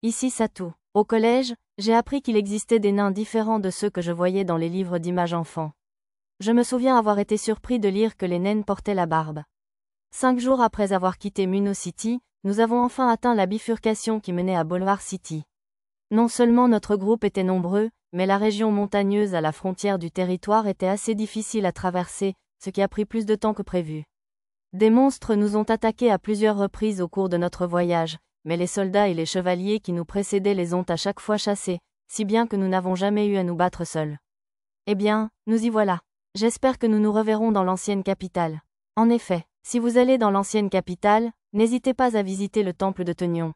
Ici Satou. Au collège, j'ai appris qu'il existait des nains différents de ceux que je voyais dans les livres d'images enfants. Je me souviens avoir été surpris de lire que les naines portaient la barbe. 5 jours après avoir quitté Muno City, nous avons enfin atteint la bifurcation qui menait à Boulevard City. Non seulement notre groupe était nombreux, mais la région montagneuse à la frontière du territoire était assez difficile à traverser, ce qui a pris plus de temps que prévu. Des monstres nous ont attaqués à plusieurs reprises au cours de notre voyage, mais les soldats et les chevaliers qui nous précédaient les ont à chaque fois chassés, si bien que nous n'avons jamais eu à nous battre seuls. Eh bien, nous y voilà. J'espère que nous nous reverrons dans l'ancienne capitale. En effet, si vous allez dans l'ancienne capitale, n'hésitez pas à visiter le temple de Tenion.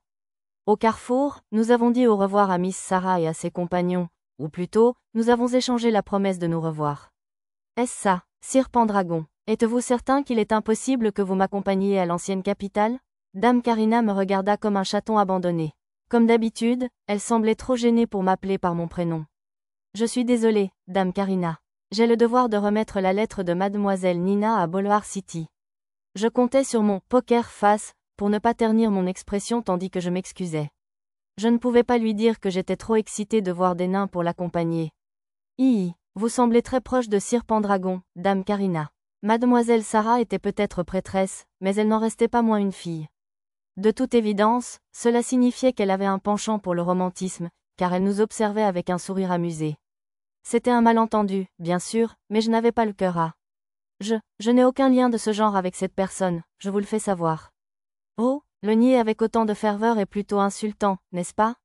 Au carrefour, nous avons dit au revoir à Miss Sarah et à ses compagnons, ou plutôt, nous avons échangé la promesse de nous revoir. Est-ce ça, Sir Pendragon? Êtes-vous certain qu'il est impossible que vous m'accompagniez à l'ancienne capitale? Dame Karina me regarda comme un chaton abandonné. Comme d'habitude, elle semblait trop gênée pour m'appeler par mon prénom. Je suis désolée, Dame Karina. J'ai le devoir de remettre la lettre de Mademoiselle Nina à Boulevard City. Je comptais sur mon poker face pour ne pas ternir mon expression tandis que je m'excusais. Je ne pouvais pas lui dire que j'étais trop excitée de voir des nains pour l'accompagner. Vous semblez très proche de Sir Pendragon, Dame Karina. Mademoiselle Sarah était peut-être prêtresse, mais elle n'en restait pas moins une fille. De toute évidence, cela signifiait qu'elle avait un penchant pour le romantisme, car elle nous observait avec un sourire amusé. C'était un malentendu, bien sûr, mais je n'avais pas le cœur à. Je n'ai aucun lien de ce genre avec cette personne, je vous le fais savoir. Oh, le nier avec autant de ferveur est plutôt insultant, n'est-ce pas?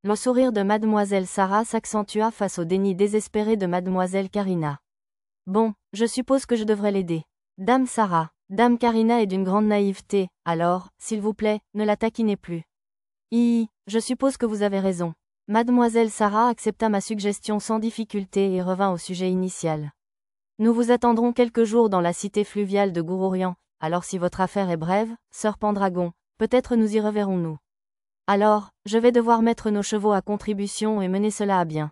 Le sourire de Mademoiselle Sarah s'accentua face au déni désespéré de Mademoiselle Karina. Bon, je suppose que je devrais l'aider. Dame Sarah, Dame Karina est d'une grande naïveté, alors, s'il vous plaît, ne la taquinez plus. Je suppose que vous avez raison. Mademoiselle Sarah accepta ma suggestion sans difficulté et revint au sujet initial. Nous vous attendrons quelques jours dans la cité fluviale de Gourorian, alors si votre affaire est brève, Sir Pendragon, peut-être nous y reverrons-nous. Alors, je vais devoir mettre nos chevaux à contribution et mener cela à bien.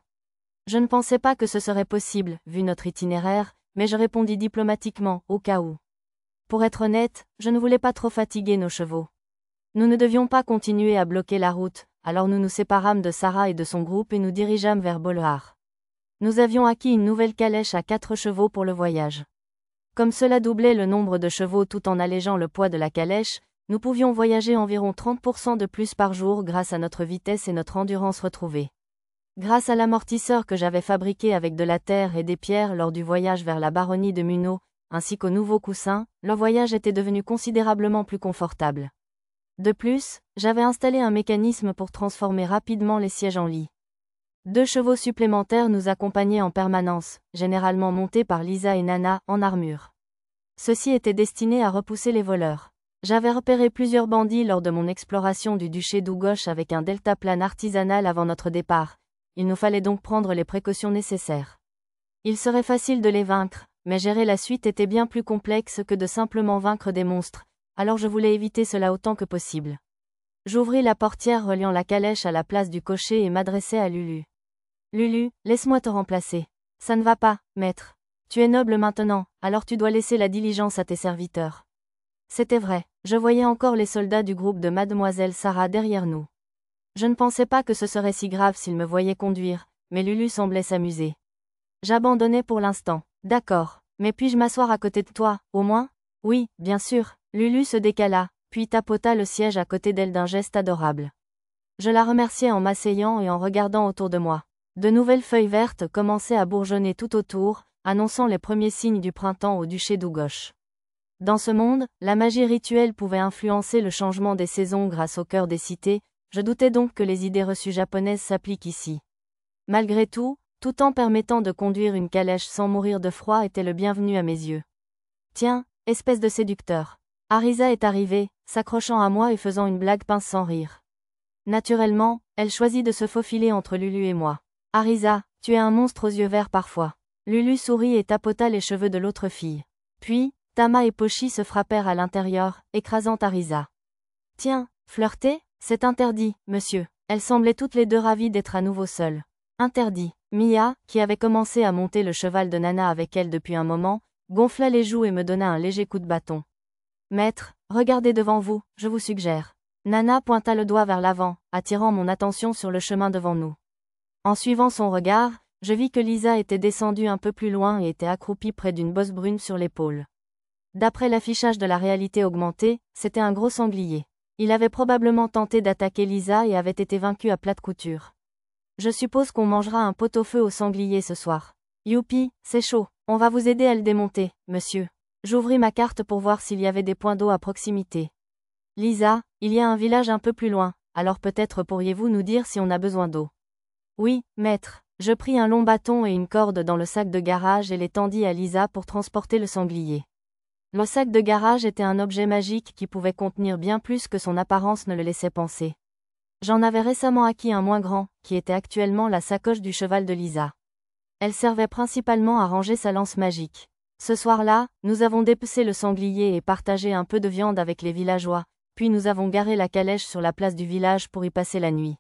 Je ne pensais pas que ce serait possible, vu notre itinéraire, mais je répondis diplomatiquement, au cas où. Pour être honnête, je ne voulais pas trop fatiguer nos chevaux. Nous ne devions pas continuer à bloquer la route, alors nous nous séparâmes de Sarah et de son groupe et nous dirigeâmes vers Boulevard. Nous avions acquis une nouvelle calèche à 4 chevaux pour le voyage. Comme cela doublait le nombre de chevaux tout en allégeant le poids de la calèche, nous pouvions voyager environ 30% de plus par jour grâce à notre vitesse et notre endurance retrouvée. Grâce à l'amortisseur que j'avais fabriqué avec de la terre et des pierres lors du voyage vers la baronnie de Muno, ainsi qu'aux nouveaux coussins, le voyage était devenu considérablement plus confortable. De plus, j'avais installé un mécanisme pour transformer rapidement les sièges en lit. 2 chevaux supplémentaires nous accompagnaient en permanence, généralement montés par Lisa et Nana, en armure. Ceux-ci étaient destinés à repousser les voleurs. J'avais repéré plusieurs bandits lors de mon exploration du duché d'Ougoche avec un deltaplane artisanal avant notre départ. Il nous fallait donc prendre les précautions nécessaires. Il serait facile de les vaincre, mais gérer la suite était bien plus complexe que de simplement vaincre des monstres, alors je voulais éviter cela autant que possible. J'ouvris la portière reliant la calèche à la place du cocher et m'adressai à Lulu. Lulu, laisse-moi te remplacer. Ça ne va pas, maître. Tu es noble maintenant, alors tu dois laisser la diligence à tes serviteurs. C'était vrai, je voyais encore les soldats du groupe de Mademoiselle Sarah derrière nous. Je ne pensais pas que ce serait si grave s'ils me voyaient conduire, mais Lulu semblait s'amuser. J'abandonnais pour l'instant. D'accord, mais puis-je m'asseoir à côté de toi, au moins? Oui, bien sûr. Lulu se décala, puis tapota le siège à côté d'elle d'un geste adorable. Je la remerciai en m'asseyant et en regardant autour de moi. De nouvelles feuilles vertes commençaient à bourgeonner tout autour, annonçant les premiers signes du printemps au duché d'Ougoche. Dans ce monde, la magie rituelle pouvait influencer le changement des saisons grâce au cœur des cités, je doutais donc que les idées reçues japonaises s'appliquent ici. Malgré tout en permettant de conduire une calèche sans mourir de froid était le bienvenu à mes yeux. Tiens, espèce de séducteur. Arisa est arrivée, s'accrochant à moi et faisant une blague pince sans rire. Naturellement, elle choisit de se faufiler entre Lulu et moi. Arisa, tu es un monstre aux yeux verts parfois. Lulu sourit et tapota les cheveux de l'autre fille. Puis, Tama et Pochi se frappèrent à l'intérieur, écrasant Arisa. Tiens, flirter? C'est interdit, monsieur. Elles semblaient toutes les deux ravies d'être à nouveau seules. Interdit. Mia, qui avait commencé à monter le cheval de Nana avec elle depuis un moment, gonfla les joues et me donna un léger coup de bâton. Maître, regardez devant vous, je vous suggère. Nana pointa le doigt vers l'avant, attirant mon attention sur le chemin devant nous. En suivant son regard, je vis que Lisa était descendue un peu plus loin et était accroupie près d'une bosse brune sur l'épaule. D'après l'affichage de la réalité augmentée, c'était un gros sanglier. Il avait probablement tenté d'attaquer Lisa et avait été vaincu à plate couture. Je suppose qu'on mangera un pot-au-feu au sanglier ce soir. Youpi, c'est chaud. On va vous aider à le démonter, monsieur. J'ouvris ma carte pour voir s'il y avait des points d'eau à proximité. Lisa, il y a un village un peu plus loin, alors peut-être pourriez-vous nous dire si on a besoin d'eau. Oui, maître. Je pris un long bâton et une corde dans le sac de garage et les tendis à Lisa pour transporter le sanglier. Le sac de garage était un objet magique qui pouvait contenir bien plus que son apparence ne le laissait penser. J'en avais récemment acquis un moins grand, qui était actuellement la sacoche du cheval de Lisa. Elle servait principalement à ranger sa lance magique. Ce soir-là, nous avons dépecé le sanglier et partagé un peu de viande avec les villageois, puis nous avons garé la calèche sur la place du village pour y passer la nuit.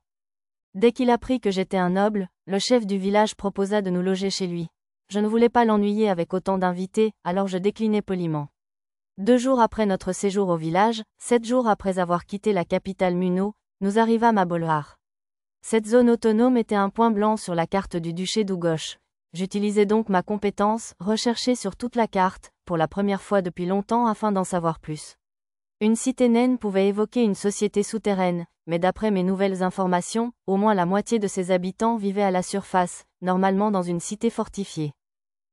Dès qu'il apprit que j'étais un noble, le chef du village proposa de nous loger chez lui. Je ne voulais pas l'ennuyer avec autant d'invités, alors je déclinai poliment. 2 jours après notre séjour au village, 7 jours après avoir quitté la capitale Muno, nous arrivâmes à Bolhar. Cette zone autonome était un point blanc sur la carte du duché d'Ugosh. J'utilisais donc ma compétence, recherchée sur toute la carte, pour la première fois depuis longtemps afin d'en savoir plus. Une cité naine pouvait évoquer une société souterraine, mais d'après mes nouvelles informations, au moins la moitié de ses habitants vivaient à la surface, normalement dans une cité fortifiée.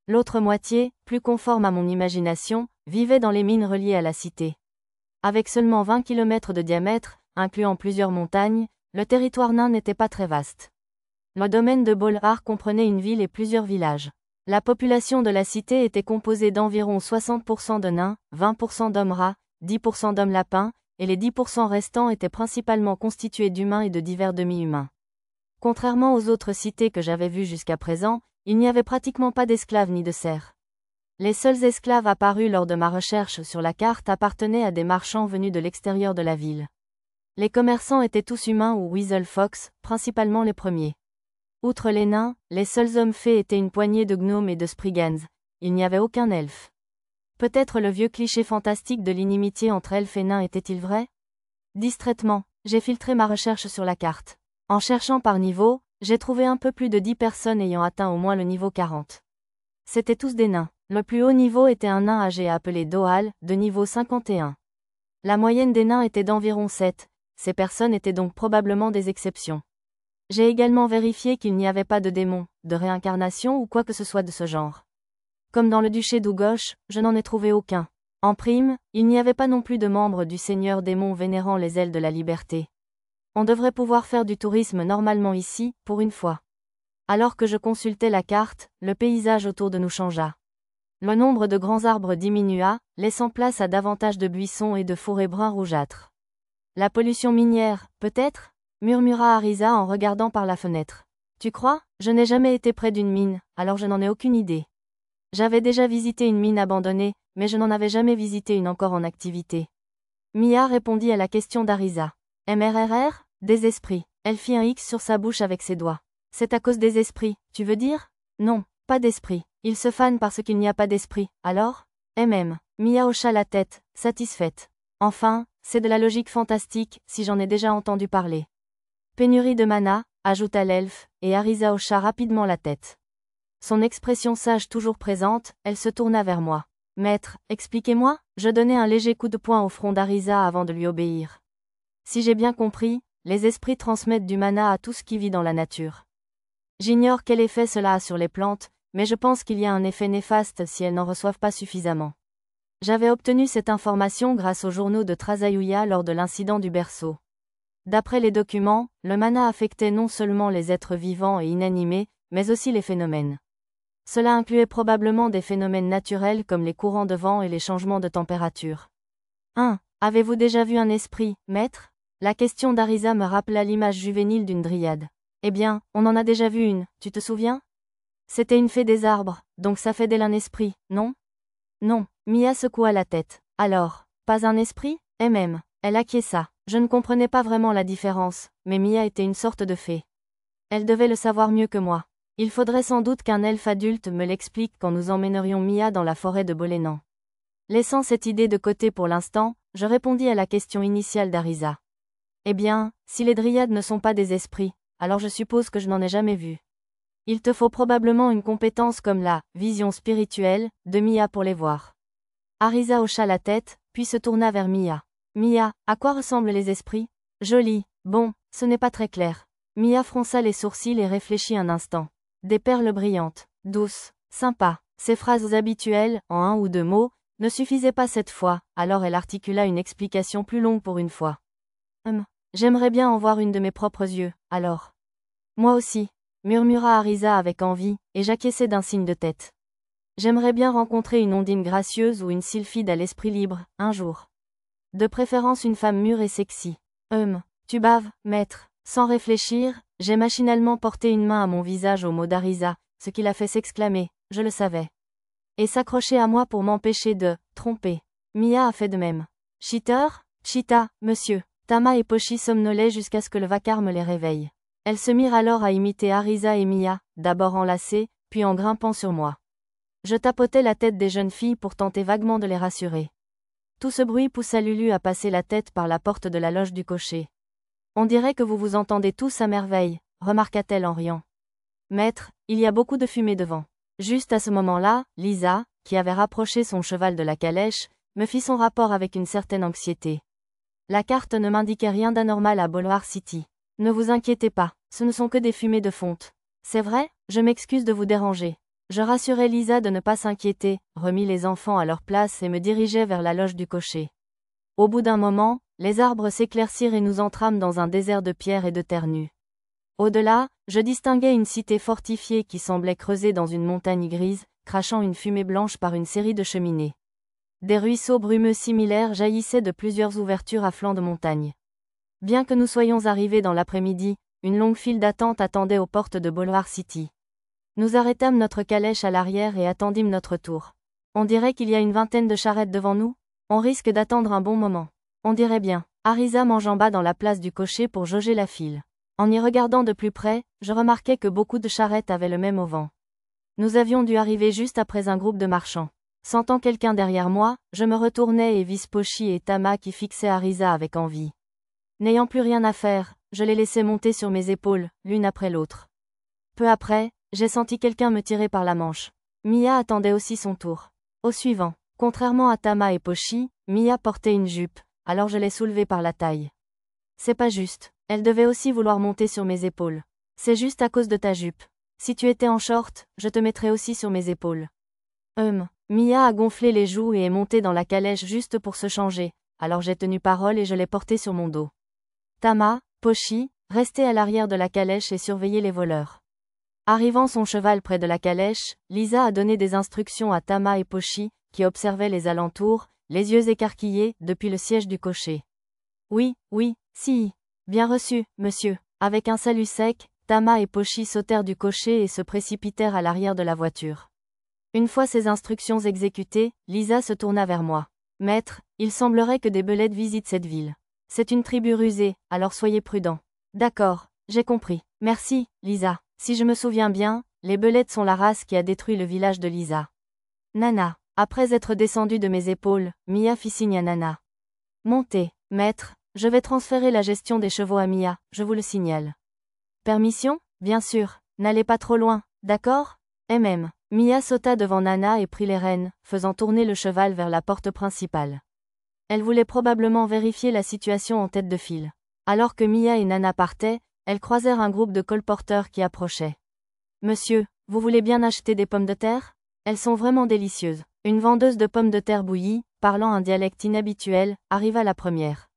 L'autre moitié, plus conforme à mon imagination, vivait dans les mines reliées à la cité. Avec seulement 20 km de diamètre, incluant plusieurs montagnes, le territoire nain n'était pas très vaste. Le domaine de Bolhar comprenait une ville et plusieurs villages. La population de la cité était composée d'environ 60% de nains, 20% d'hommes rats, 10% d'hommes lapins, et les 10% restants étaient principalement constitués d'humains et de divers demi-humains. Contrairement aux autres cités que j'avais vues jusqu'à présent, il n'y avait pratiquement pas d'esclaves ni de serfs. Les seuls esclaves apparus lors de ma recherche sur la carte appartenaient à des marchands venus de l'extérieur de la ville. Les commerçants étaient tous humains ou Weasel Fox, principalement les premiers. Outre les nains, les seuls hommes fées étaient une poignée de gnomes et de spriggans. Il n'y avait aucun elfe. Peut-être le vieux cliché fantastique de l'inimitié entre elfes et nains était-il vrai? Distraitement, j'ai filtré ma recherche sur la carte. En cherchant par niveau, j'ai trouvé un peu plus de 10 personnes ayant atteint au moins le niveau 40. C'étaient tous des nains. Le plus haut niveau était un nain âgé appelé Doal, de niveau 51. La moyenne des nains était d'environ 7. Ces personnes étaient donc probablement des exceptions. J'ai également vérifié qu'il n'y avait pas de démons, de réincarnation ou quoi que ce soit de ce genre. Comme dans le duché d'Ugosh, je n'en ai trouvé aucun. En prime, il n'y avait pas non plus de membres du Seigneur démon vénérant les ailes de la liberté. On devrait pouvoir faire du tourisme normalement ici, pour une fois. Alors que je consultais la carte, le paysage autour de nous changea. Le nombre de grands arbres diminua, laissant place à davantage de buissons et de forêts bruns rougeâtres. La pollution minière, peut-être? Murmura Arisa en regardant par la fenêtre. Tu crois? Je n'ai jamais été près d'une mine, alors je n'en ai aucune idée. J'avais déjà visité une mine abandonnée, mais je n'en avais jamais visité une encore en activité. Mia répondit à la question d'Arisa. MRRR? Des esprits. Elle fit un X sur sa bouche avec ses doigts. C'est à cause des esprits, tu veux dire? Non, pas d'esprit. Ils se fanent parce qu'il n'y a pas d'esprit, alors? Mia hocha la tête, satisfaite. Enfin, c'est de la logique fantastique, si j'en ai déjà entendu parler. Pénurie de mana, ajouta l'elfe, et Arisa hocha rapidement la tête. Son expression sage toujours présente, elle se tourna vers moi. Maître, expliquez-moi, je donnai un léger coup de poing au front d'Arisa avant de lui obéir. Si j'ai bien compris, les esprits transmettent du mana à tout ce qui vit dans la nature. J'ignore quel effet cela a sur les plantes, mais je pense qu'il y a un effet néfaste si elles n'en reçoivent pas suffisamment. J'avais obtenu cette information grâce aux journaux de Trazayuya lors de l'incident du berceau. D'après les documents, le mana affectait non seulement les êtres vivants et inanimés, mais aussi les phénomènes. Cela incluait probablement des phénomènes naturels comme les courants de vent et les changements de température. 1. Avez-vous déjà vu un esprit, maître? La question d'Arisa me rappela l'image juvénile d'une dryade. Eh bien, on en a déjà vu une, tu te souviens? C'était une fée des arbres, donc ça fait d'elle un esprit, non? Non, Mia secoua la tête. Alors, pas un esprit? Elle acquiesça. Je ne comprenais pas vraiment la différence, mais Mia était une sorte de fée. Elle devait le savoir mieux que moi. Il faudrait sans doute qu'un elfe adulte me l'explique quand nous emmènerions Mia dans la forêt de Bolénan. Laissant cette idée de côté pour l'instant, je répondis à la question initiale d'Arisa. Eh bien, si les dryades ne sont pas des esprits, alors je suppose que je n'en ai jamais vu. Il te faut probablement une compétence comme la vision spirituelle de Mia pour les voir. Arisa hocha la tête, puis se tourna vers Mia. Mia, à quoi ressemblent les esprits? Joli, bon, ce n'est pas très clair. Mia fronça les sourcils et réfléchit un instant. Des perles brillantes, douces, sympas. Ces phrases habituelles, en un ou deux mots, ne suffisaient pas cette fois, alors elle articula une explication plus longue pour une fois. J'aimerais bien en voir une de mes propres yeux, alors. Moi aussi, murmura Arisa avec envie, et j'acquiesçai d'un signe de tête. J'aimerais bien rencontrer une ondine gracieuse ou une sylphide à l'esprit libre, un jour. De préférence une femme mûre et sexy. Tu baves, maître. Sans réfléchir, j'ai machinalement porté une main à mon visage au mot d'Arisa, ce qui l'a fait s'exclamer, je le savais. Et s'accrocher à moi pour m'empêcher de tromper. Mia a fait de même. Cheater, Chita, monsieur. Tama et Pochi somnolaient jusqu'à ce que le vacarme les réveille. Elles se mirent alors à imiter Arisa et Mia, d'abord enlacées, puis en grimpant sur moi. Je tapotais la tête des jeunes filles pour tenter vaguement de les rassurer. Tout ce bruit poussa Lulu à passer la tête par la porte de la loge du cocher. On dirait que vous vous entendez tous à merveille, remarqua-t-elle en riant. Maître, il y a beaucoup de fumée devant. Juste à ce moment-là, Lisa, qui avait rapproché son cheval de la calèche, me fit son rapport avec une certaine anxiété. La carte ne m'indiquait rien d'anormal à Boulevard City. Ne vous inquiétez pas, ce ne sont que des fumées de fonte. C'est vrai, je m'excuse de vous déranger. Je rassurai Lisa de ne pas s'inquiéter, remis les enfants à leur place et me dirigeai vers la loge du cocher. Au bout d'un moment, les arbres s'éclaircirent et nous entrâmes dans un désert de pierres et de terre nue. Au-delà, je distinguais une cité fortifiée qui semblait creusée dans une montagne grise, crachant une fumée blanche par une série de cheminées. Des ruisseaux brumeux similaires jaillissaient de plusieurs ouvertures à flanc de montagne. Bien que nous soyons arrivés dans l'après-midi, une longue file d'attente attendait aux portes de Boulevard City. Nous arrêtâmes notre calèche à l'arrière et attendîmes notre tour. On dirait qu'il y a une vingtaine de charrettes devant nous. On risque d'attendre un bon moment. On dirait bien. Arisa m'enjamba dans la place du cocher pour jauger la file. En y regardant de plus près, je remarquai que beaucoup de charrettes avaient le même auvent. Nous avions dû arriver juste après un groupe de marchands. Sentant quelqu'un derrière moi, je me retournai et vis Pochi et Tama qui fixaient Arisa avec envie. N'ayant plus rien à faire, je les laissai monter sur mes épaules, l'une après l'autre. Peu après, j'ai senti quelqu'un me tirer par la manche. Mia attendait aussi son tour. Au suivant, contrairement à Tama et Pochi, Mia portait une jupe, alors je l'ai soulevée par la taille. C'est pas juste, elle devait aussi vouloir monter sur mes épaules. C'est juste à cause de ta jupe. Si tu étais en short, je te mettrais aussi sur mes épaules. Mia a gonflé les joues et est montée dans la calèche juste pour se changer, alors j'ai tenu parole et je l'ai portée sur mon dos. Tama, Pochi, restez à l'arrière de la calèche et surveillez les voleurs. Arrivant son cheval près de la calèche, Lisa a donné des instructions à Tama et Pochi, qui observaient les alentours, les yeux écarquillés, depuis le siège du cocher. Oui, si. Bien reçu, monsieur. Avec un salut sec, Tama et Pochi sautèrent du cocher et se précipitèrent à l'arrière de la voiture. Une fois ces instructions exécutées, Lisa se tourna vers moi. Maître, il semblerait que des belettes visitent cette ville. C'est une tribu rusée, alors soyez prudent. D'accord, j'ai compris. Merci, Lisa. Si je me souviens bien, les belettes sont la race qui a détruit le village de Lisa. Nana. Après être descendue de mes épaules, Mia fit signe à Nana. Montez, maître, je vais transférer la gestion des chevaux à Mia, je vous le signale. Permission? Bien sûr, n'allez pas trop loin, d'accord? Mia sauta devant Nana et prit les rênes, faisant tourner le cheval vers la porte principale. Elle voulait probablement vérifier la situation en tête de file. Alors que Mia et Nana partaient, elles croisèrent un groupe de colporteurs qui approchaient. Monsieur, vous voulez bien acheter des pommes de terre? Elles sont vraiment délicieuses. Une vendeuse de pommes de terre bouillies, parlant un dialecte inhabituel, arriva la première.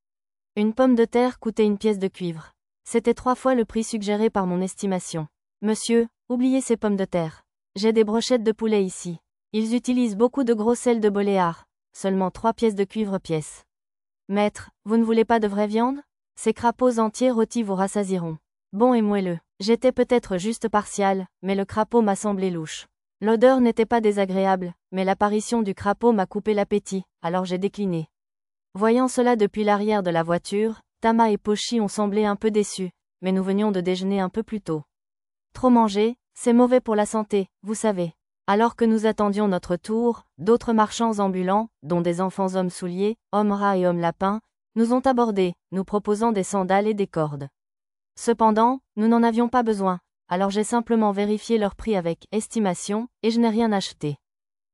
Une pomme de terre coûtait une pièce de cuivre. C'était 3 fois le prix suggéré par mon estimation. Monsieur, oubliez ces pommes de terre. J'ai des brochettes de poulet ici. Ils utilisent beaucoup de gros sel de Boléar. Seulement 3 pièces de cuivre pièce. Maître, vous ne voulez pas de vraie viande? Ces crapauds entiers rôtis vous rassasieront. Bon et moelleux. J'étais peut-être juste partial, mais le crapaud m'a semblé louche. L'odeur n'était pas désagréable, mais l'apparition du crapaud m'a coupé l'appétit, alors j'ai décliné. Voyant cela depuis l'arrière de la voiture, Tama et Pochi ont semblé un peu déçus, mais nous venions de déjeuner un peu plus tôt. Trop manger, c'est mauvais pour la santé, vous savez. Alors que nous attendions notre tour, d'autres marchands ambulants, dont des enfants hommes souliers, hommes rats et hommes lapins, nous ont abordés, nous proposant des sandales et des cordes. Cependant, nous n'en avions pas besoin, alors j'ai simplement vérifié leur prix avec estimation, et je n'ai rien acheté.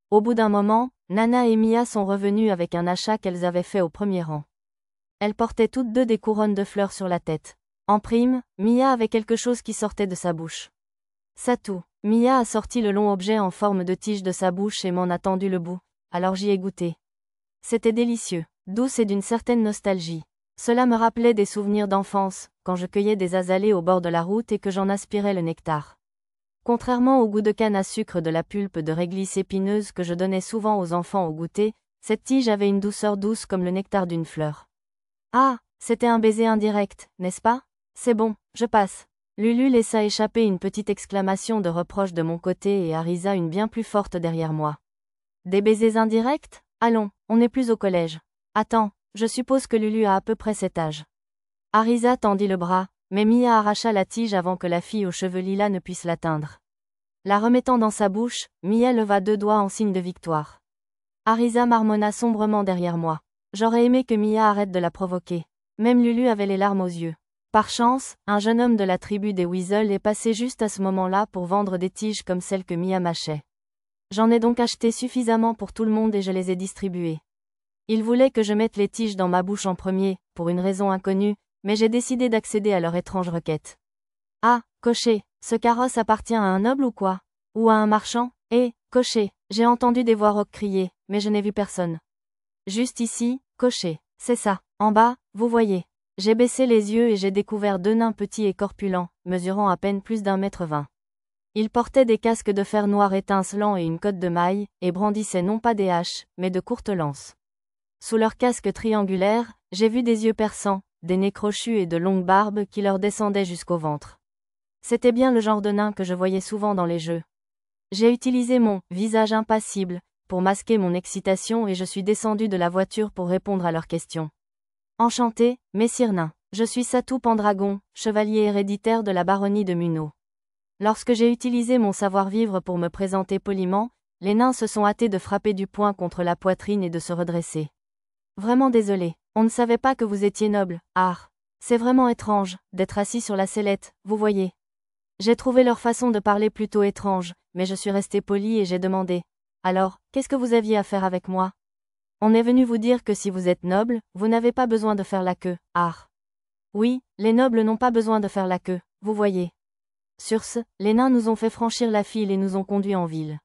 Au bout d'un moment, Nana et Mia sont revenues avec un achat qu'elles avaient fait au premier rang. Elles portaient toutes deux des couronnes de fleurs sur la tête. En prime, Mia avait quelque chose qui sortait de sa bouche. Satou. Mia a sorti le long objet en forme de tige de sa bouche et m'en a tendu le bout, alors j'y ai goûté. C'était délicieux, douce et d'une certaine nostalgie. Cela me rappelait des souvenirs d'enfance, quand je cueillais des azalées au bord de la route et que j'en aspirais le nectar. Contrairement au goût de canne à sucre de la pulpe de réglisse épineuse que je donnais souvent aux enfants au goûter, cette tige avait une douceur douce comme le nectar d'une fleur. Ah, c'était un baiser indirect, n'est-ce pas? C'est bon, je passe. Lulu laissa échapper une petite exclamation de reproche de mon côté et Arisa une bien plus forte derrière moi. Des baisers indirects? Allons, on n'est plus au collège. Attends, je suppose que Lulu a à peu près cet âge. Arisa tendit le bras, mais Mia arracha la tige avant que la fille aux cheveux lilas ne puisse l'atteindre. La remettant dans sa bouche, Mia leva deux doigts en signe de victoire. Arisa marmonna sombrement derrière moi. J'aurais aimé que Mia arrête de la provoquer. Même Lulu avait les larmes aux yeux. Par chance, un jeune homme de la tribu des Weasel est passé juste à ce moment-là pour vendre des tiges comme celles que Mia mâchait. J'en ai donc acheté suffisamment pour tout le monde et je les ai distribuées. Il voulait que je mette les tiges dans ma bouche en premier, pour une raison inconnue, mais j'ai décidé d'accéder à leur étrange requête. Ah, cocher, ce carrosse appartient à un noble ou quoi? Ou à un marchand? Cocher, j'ai entendu des voix rauques crier, mais je n'ai vu personne. Juste ici, cocher, c'est ça, en bas, vous voyez. J'ai baissé les yeux et j'ai découvert deux nains petits et corpulents, mesurant à peine plus d'1,20 m. Ils portaient des casques de fer noir étincelants et une cotte de mailles, et brandissaient non pas des haches, mais de courtes lances. Sous leurs casques triangulaires, j'ai vu des yeux perçants, des nez crochus et de longues barbes qui leur descendaient jusqu'au ventre. C'était bien le genre de nain que je voyais souvent dans les jeux. J'ai utilisé mon « visage impassible » pour masquer mon excitation et je suis descendu de la voiture pour répondre à leurs questions. Enchanté, messire nain. Je suis Satou Pendragon, chevalier héréditaire de la baronnie de Munno. Lorsque j'ai utilisé mon savoir-vivre pour me présenter poliment, les nains se sont hâtés de frapper du poing contre la poitrine et de se redresser. Vraiment désolé, on ne savait pas que vous étiez noble, c'est vraiment étrange, d'être assis sur la sellette, vous voyez. J'ai trouvé leur façon de parler plutôt étrange, mais je suis resté poli et j'ai demandé. Alors, qu'est-ce que vous aviez à faire avec moi? On est venu vous dire que si vous êtes noble, vous n'avez pas besoin de faire la queue, Oui, les nobles n'ont pas besoin de faire la queue, vous voyez. Sur ce, les nains nous ont fait franchir la file et nous ont conduits en ville.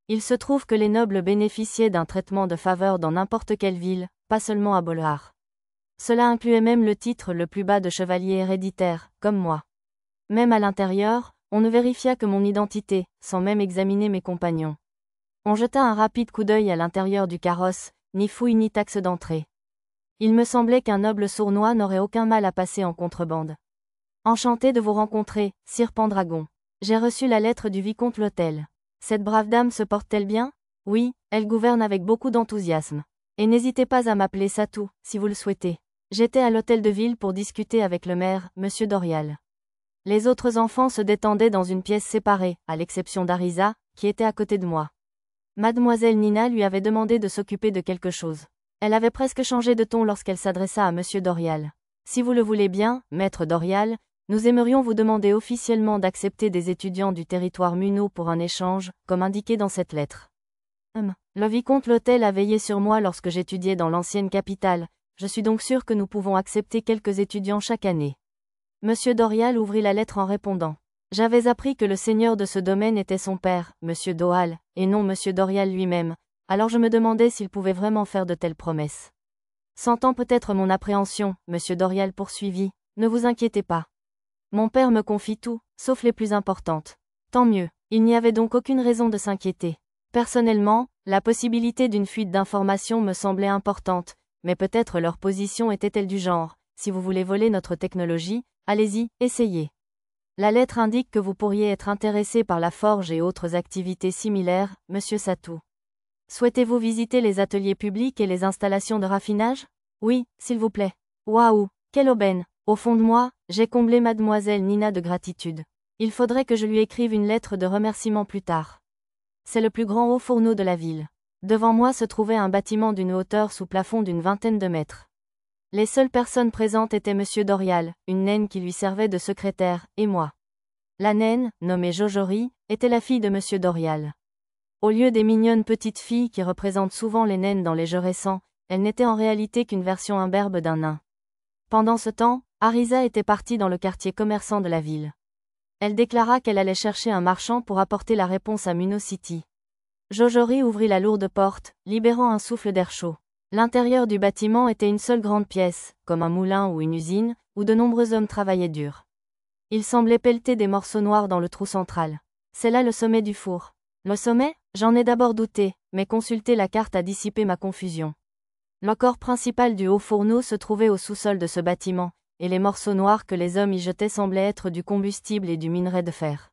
Il se trouve que les nobles bénéficiaient d'un traitement de faveur dans n'importe quelle ville, pas seulement à Bolhar. Cela incluait même le titre le plus bas de chevalier héréditaire, comme moi. Même à l'intérieur, on ne vérifia que mon identité, sans même examiner mes compagnons. On jeta un rapide coup d'œil à l'intérieur du carrosse, ni fouille ni taxe d'entrée. Il me semblait qu'un noble sournois n'aurait aucun mal à passer en contrebande. Enchanté de vous rencontrer, Sire Pendragon. J'ai reçu la lettre du vicomte Lotel. Cette brave dame se porte-t-elle bien? Oui, elle gouverne avec beaucoup d'enthousiasme. Et n'hésitez pas à m'appeler Satou, si vous le souhaitez. J'étais à l'hôtel de ville pour discuter avec le maire, Monsieur Dorial. Les autres enfants se détendaient dans une pièce séparée, à l'exception d'Arisa, qui était à côté de moi. Mademoiselle Nina lui avait demandé de s'occuper de quelque chose. Elle avait presque changé de ton lorsqu'elle s'adressa à Monsieur Dorial. Si vous le voulez bien, maître Dorial, nous aimerions vous demander officiellement d'accepter des étudiants du territoire Munno pour un échange, comme indiqué dans cette lettre. Le vicomte Lotel a veillé sur moi lorsque j'étudiais dans l'ancienne capitale, je suis donc sûr que nous pouvons accepter quelques étudiants chaque année. Monsieur Dorial ouvrit la lettre en répondant. J'avais appris que le seigneur de ce domaine était son père, Monsieur Doal, et non Monsieur Dorial lui-même, alors je me demandais s'il pouvait vraiment faire de telles promesses. Sentant peut-être mon appréhension, Monsieur Dorial poursuivit, ne vous inquiétez pas. Mon père me confie tout, sauf les plus importantes. Tant mieux, il n'y avait donc aucune raison de s'inquiéter. Personnellement, la possibilité d'une fuite d'informations me semblait importante, mais peut-être leur position était-elle du genre, si vous voulez voler notre technologie, allez-y, essayez. La lettre indique que vous pourriez être intéressé par la forge et autres activités similaires, Monsieur Satou. Souhaitez-vous visiter les ateliers publics et les installations de raffinage? Oui, s'il vous plaît. Waouh, quelle aubaine! Au fond de moi, j'ai comblé Mademoiselle Nina de gratitude. Il faudrait que je lui écrive une lettre de remerciement plus tard. C'est le plus grand haut fourneau de la ville. Devant moi se trouvait un bâtiment d'une hauteur sous plafond d'une 20aine de mètres. Les seules personnes présentes étaient Monsieur Dorial, une naine qui lui servait de secrétaire, et moi. La naine, nommée Jojori, était la fille de Monsieur Dorial. Au lieu des mignonnes petites filles qui représentent souvent les naines dans les jeux récents, elle n'était en réalité qu'une version imberbe d'un nain. Pendant ce temps, Arisa était partie dans le quartier commerçant de la ville. Elle déclara qu'elle allait chercher un marchand pour apporter la réponse à Muno City. Jojori ouvrit la lourde porte, libérant un souffle d'air chaud. L'intérieur du bâtiment était une seule grande pièce, comme un moulin ou une usine, où de nombreux hommes travaillaient dur. Ils semblaient pelleter des morceaux noirs dans le trou central. C'est là le sommet du four. Le sommet? J'en ai d'abord douté, mais consulter la carte a dissipé ma confusion. Le corps principal du haut fourneau se trouvait au sous-sol de ce bâtiment, et les morceaux noirs que les hommes y jetaient semblaient être du combustible et du minerai de fer.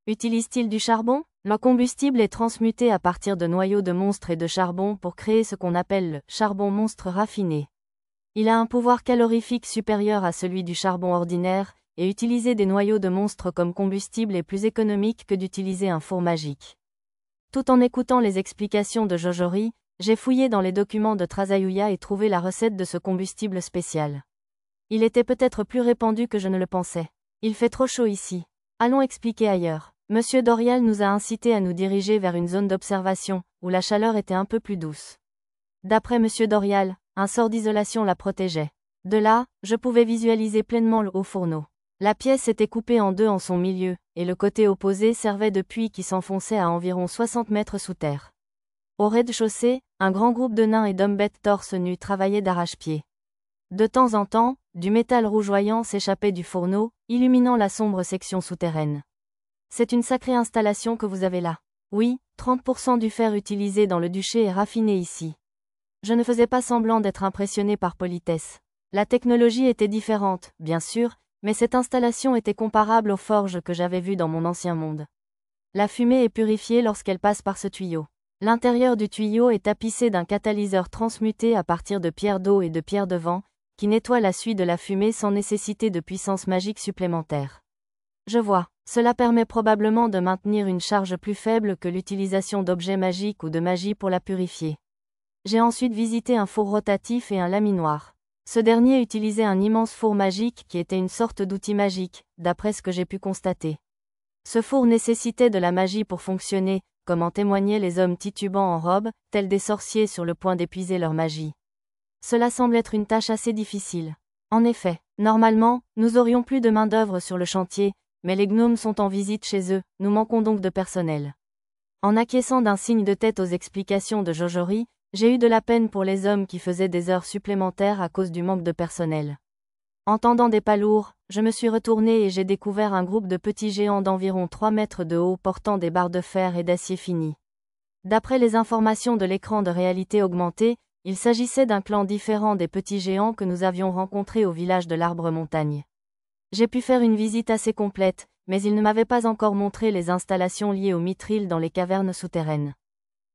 Utilise-t-il du charbon? Le combustible est transmuté à partir de noyaux de monstres et de charbon pour créer ce qu'on appelle le charbon monstre raffiné. Il a un pouvoir calorifique supérieur à celui du charbon ordinaire, et utiliser des noyaux de monstres comme combustible est plus économique que d'utiliser un four magique. Tout en écoutant les explications de Jojori, j'ai fouillé dans les documents de Trasayuya et trouvé la recette de ce combustible spécial. Il était peut-être plus répandu que je ne le pensais. Il fait trop chaud ici. Allons expliquer ailleurs. Monsieur Dorial nous a incités à nous diriger vers une zone d'observation, où la chaleur était un peu plus douce. D'après Monsieur Dorial, un sort d'isolation la protégeait. De là, je pouvais visualiser pleinement le haut fourneau. La pièce était coupée en deux en son milieu, et le côté opposé servait de puits qui s'enfonçait à environ 60 mètres sous terre. Au rez-de-chaussée, un grand groupe de nains et d'hommes bêtes torse nu travaillaient d'arrache-pied. De temps en temps, du métal rougeoyant s'échappait du fourneau, illuminant la sombre section souterraine. C'est une sacrée installation que vous avez là. Oui, 30% du fer utilisé dans le duché est raffiné ici. Je ne faisais pas semblant d'être impressionné par politesse. La technologie était différente, bien sûr, mais cette installation était comparable aux forges que j'avais vues dans mon ancien monde. La fumée est purifiée lorsqu'elle passe par ce tuyau. L'intérieur du tuyau est tapissé d'un catalyseur transmuté à partir de pierres d'eau et de pierres de vent, qui nettoie la suie de la fumée sans nécessiter de puissance magique supplémentaire. Je vois, cela permet probablement de maintenir une charge plus faible que l'utilisation d'objets magiques ou de magie pour la purifier. J'ai ensuite visité un four rotatif et un laminoir. Ce dernier utilisait un immense four magique qui était une sorte d'outil magique, d'après ce que j'ai pu constater. Ce four nécessitait de la magie pour fonctionner, comme en témoignaient les hommes titubants en robe, tels des sorciers sur le point d'épuiser leur magie. Cela semble être une tâche assez difficile. En effet, normalement, nous aurions plus de main-d'œuvre sur le chantier, mais les gnomes sont en visite chez eux, nous manquons donc de personnel. En acquiesçant d'un signe de tête aux explications de Jojori, j'ai eu de la peine pour les hommes qui faisaient des heures supplémentaires à cause du manque de personnel. Entendant des pas lourds, je me suis retourné et j'ai découvert un groupe de petits géants d'environ 3 mètres de haut portant des barres de fer et d'acier fini. D'après les informations de l'écran de réalité augmentée, il s'agissait d'un clan différent des petits géants que nous avions rencontrés au village de l'Arbre-Montagne. J'ai pu faire une visite assez complète, mais ils ne m'avaient pas encore montré les installations liées au mithril dans les cavernes souterraines.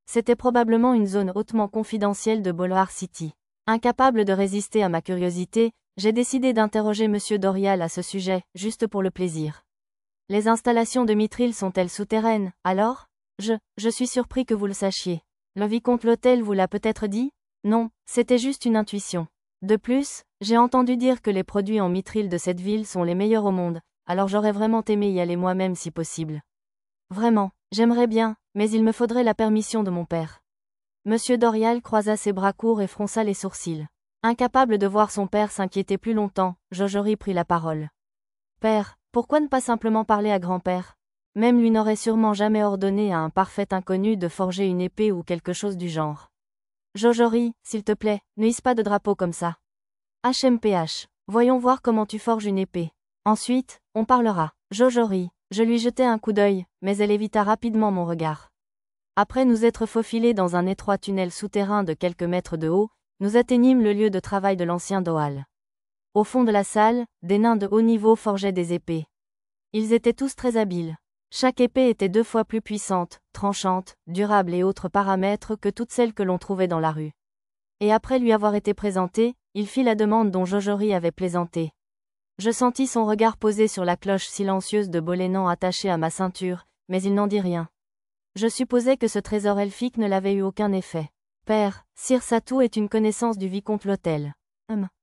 C'était probablement une zone hautement confidentielle de Boulwar City. Incapable de résister à ma curiosité, j'ai décidé d'interroger Monsieur Dorial à ce sujet, juste pour le plaisir. Les installations de mithril sont-elles souterraines, alors? Je suis surpris que vous le sachiez. Le vicomte Lotel vous l'a peut-être dit? Non, c'était juste une intuition. De plus, j'ai entendu dire que les produits en mithril de cette ville sont les meilleurs au monde, alors j'aurais vraiment aimé y aller moi-même si possible. Vraiment, j'aimerais bien, mais il me faudrait la permission de mon père. Monsieur Dorial croisa ses bras courts et fronça les sourcils. Incapable de voir son père s'inquiéter plus longtemps, Jojori prit la parole. Père, pourquoi ne pas simplement parler à grand-père? Même lui n'aurait sûrement jamais ordonné à un parfait inconnu de forger une épée ou quelque chose du genre. Jojori, s'il te plaît, ne hisse pas de drapeau comme ça. HMPH, voyons voir comment tu forges une épée. Ensuite, on parlera. Jojori, je lui jetai un coup d'œil, mais elle évita rapidement mon regard. Après nous être faufilés dans un étroit tunnel souterrain de quelques mètres de haut, nous atteignîmes le lieu de travail de l'ancien Doal. Au fond de la salle, des nains de haut niveau forgeaient des épées. Ils étaient tous très habiles. Chaque épée était 2 fois plus puissante, tranchante, durable et autres paramètres que toutes celles que l'on trouvait dans la rue. Et après lui avoir été présenté, il fit la demande dont Jojori avait plaisanté. Je sentis son regard posé sur la cloche silencieuse de Bolénan attachée à ma ceinture, mais il n'en dit rien. Je supposais que ce trésor elfique ne l'avait eu aucun effet. Père, Sir Satou est une connaissance du vicomte Lotel.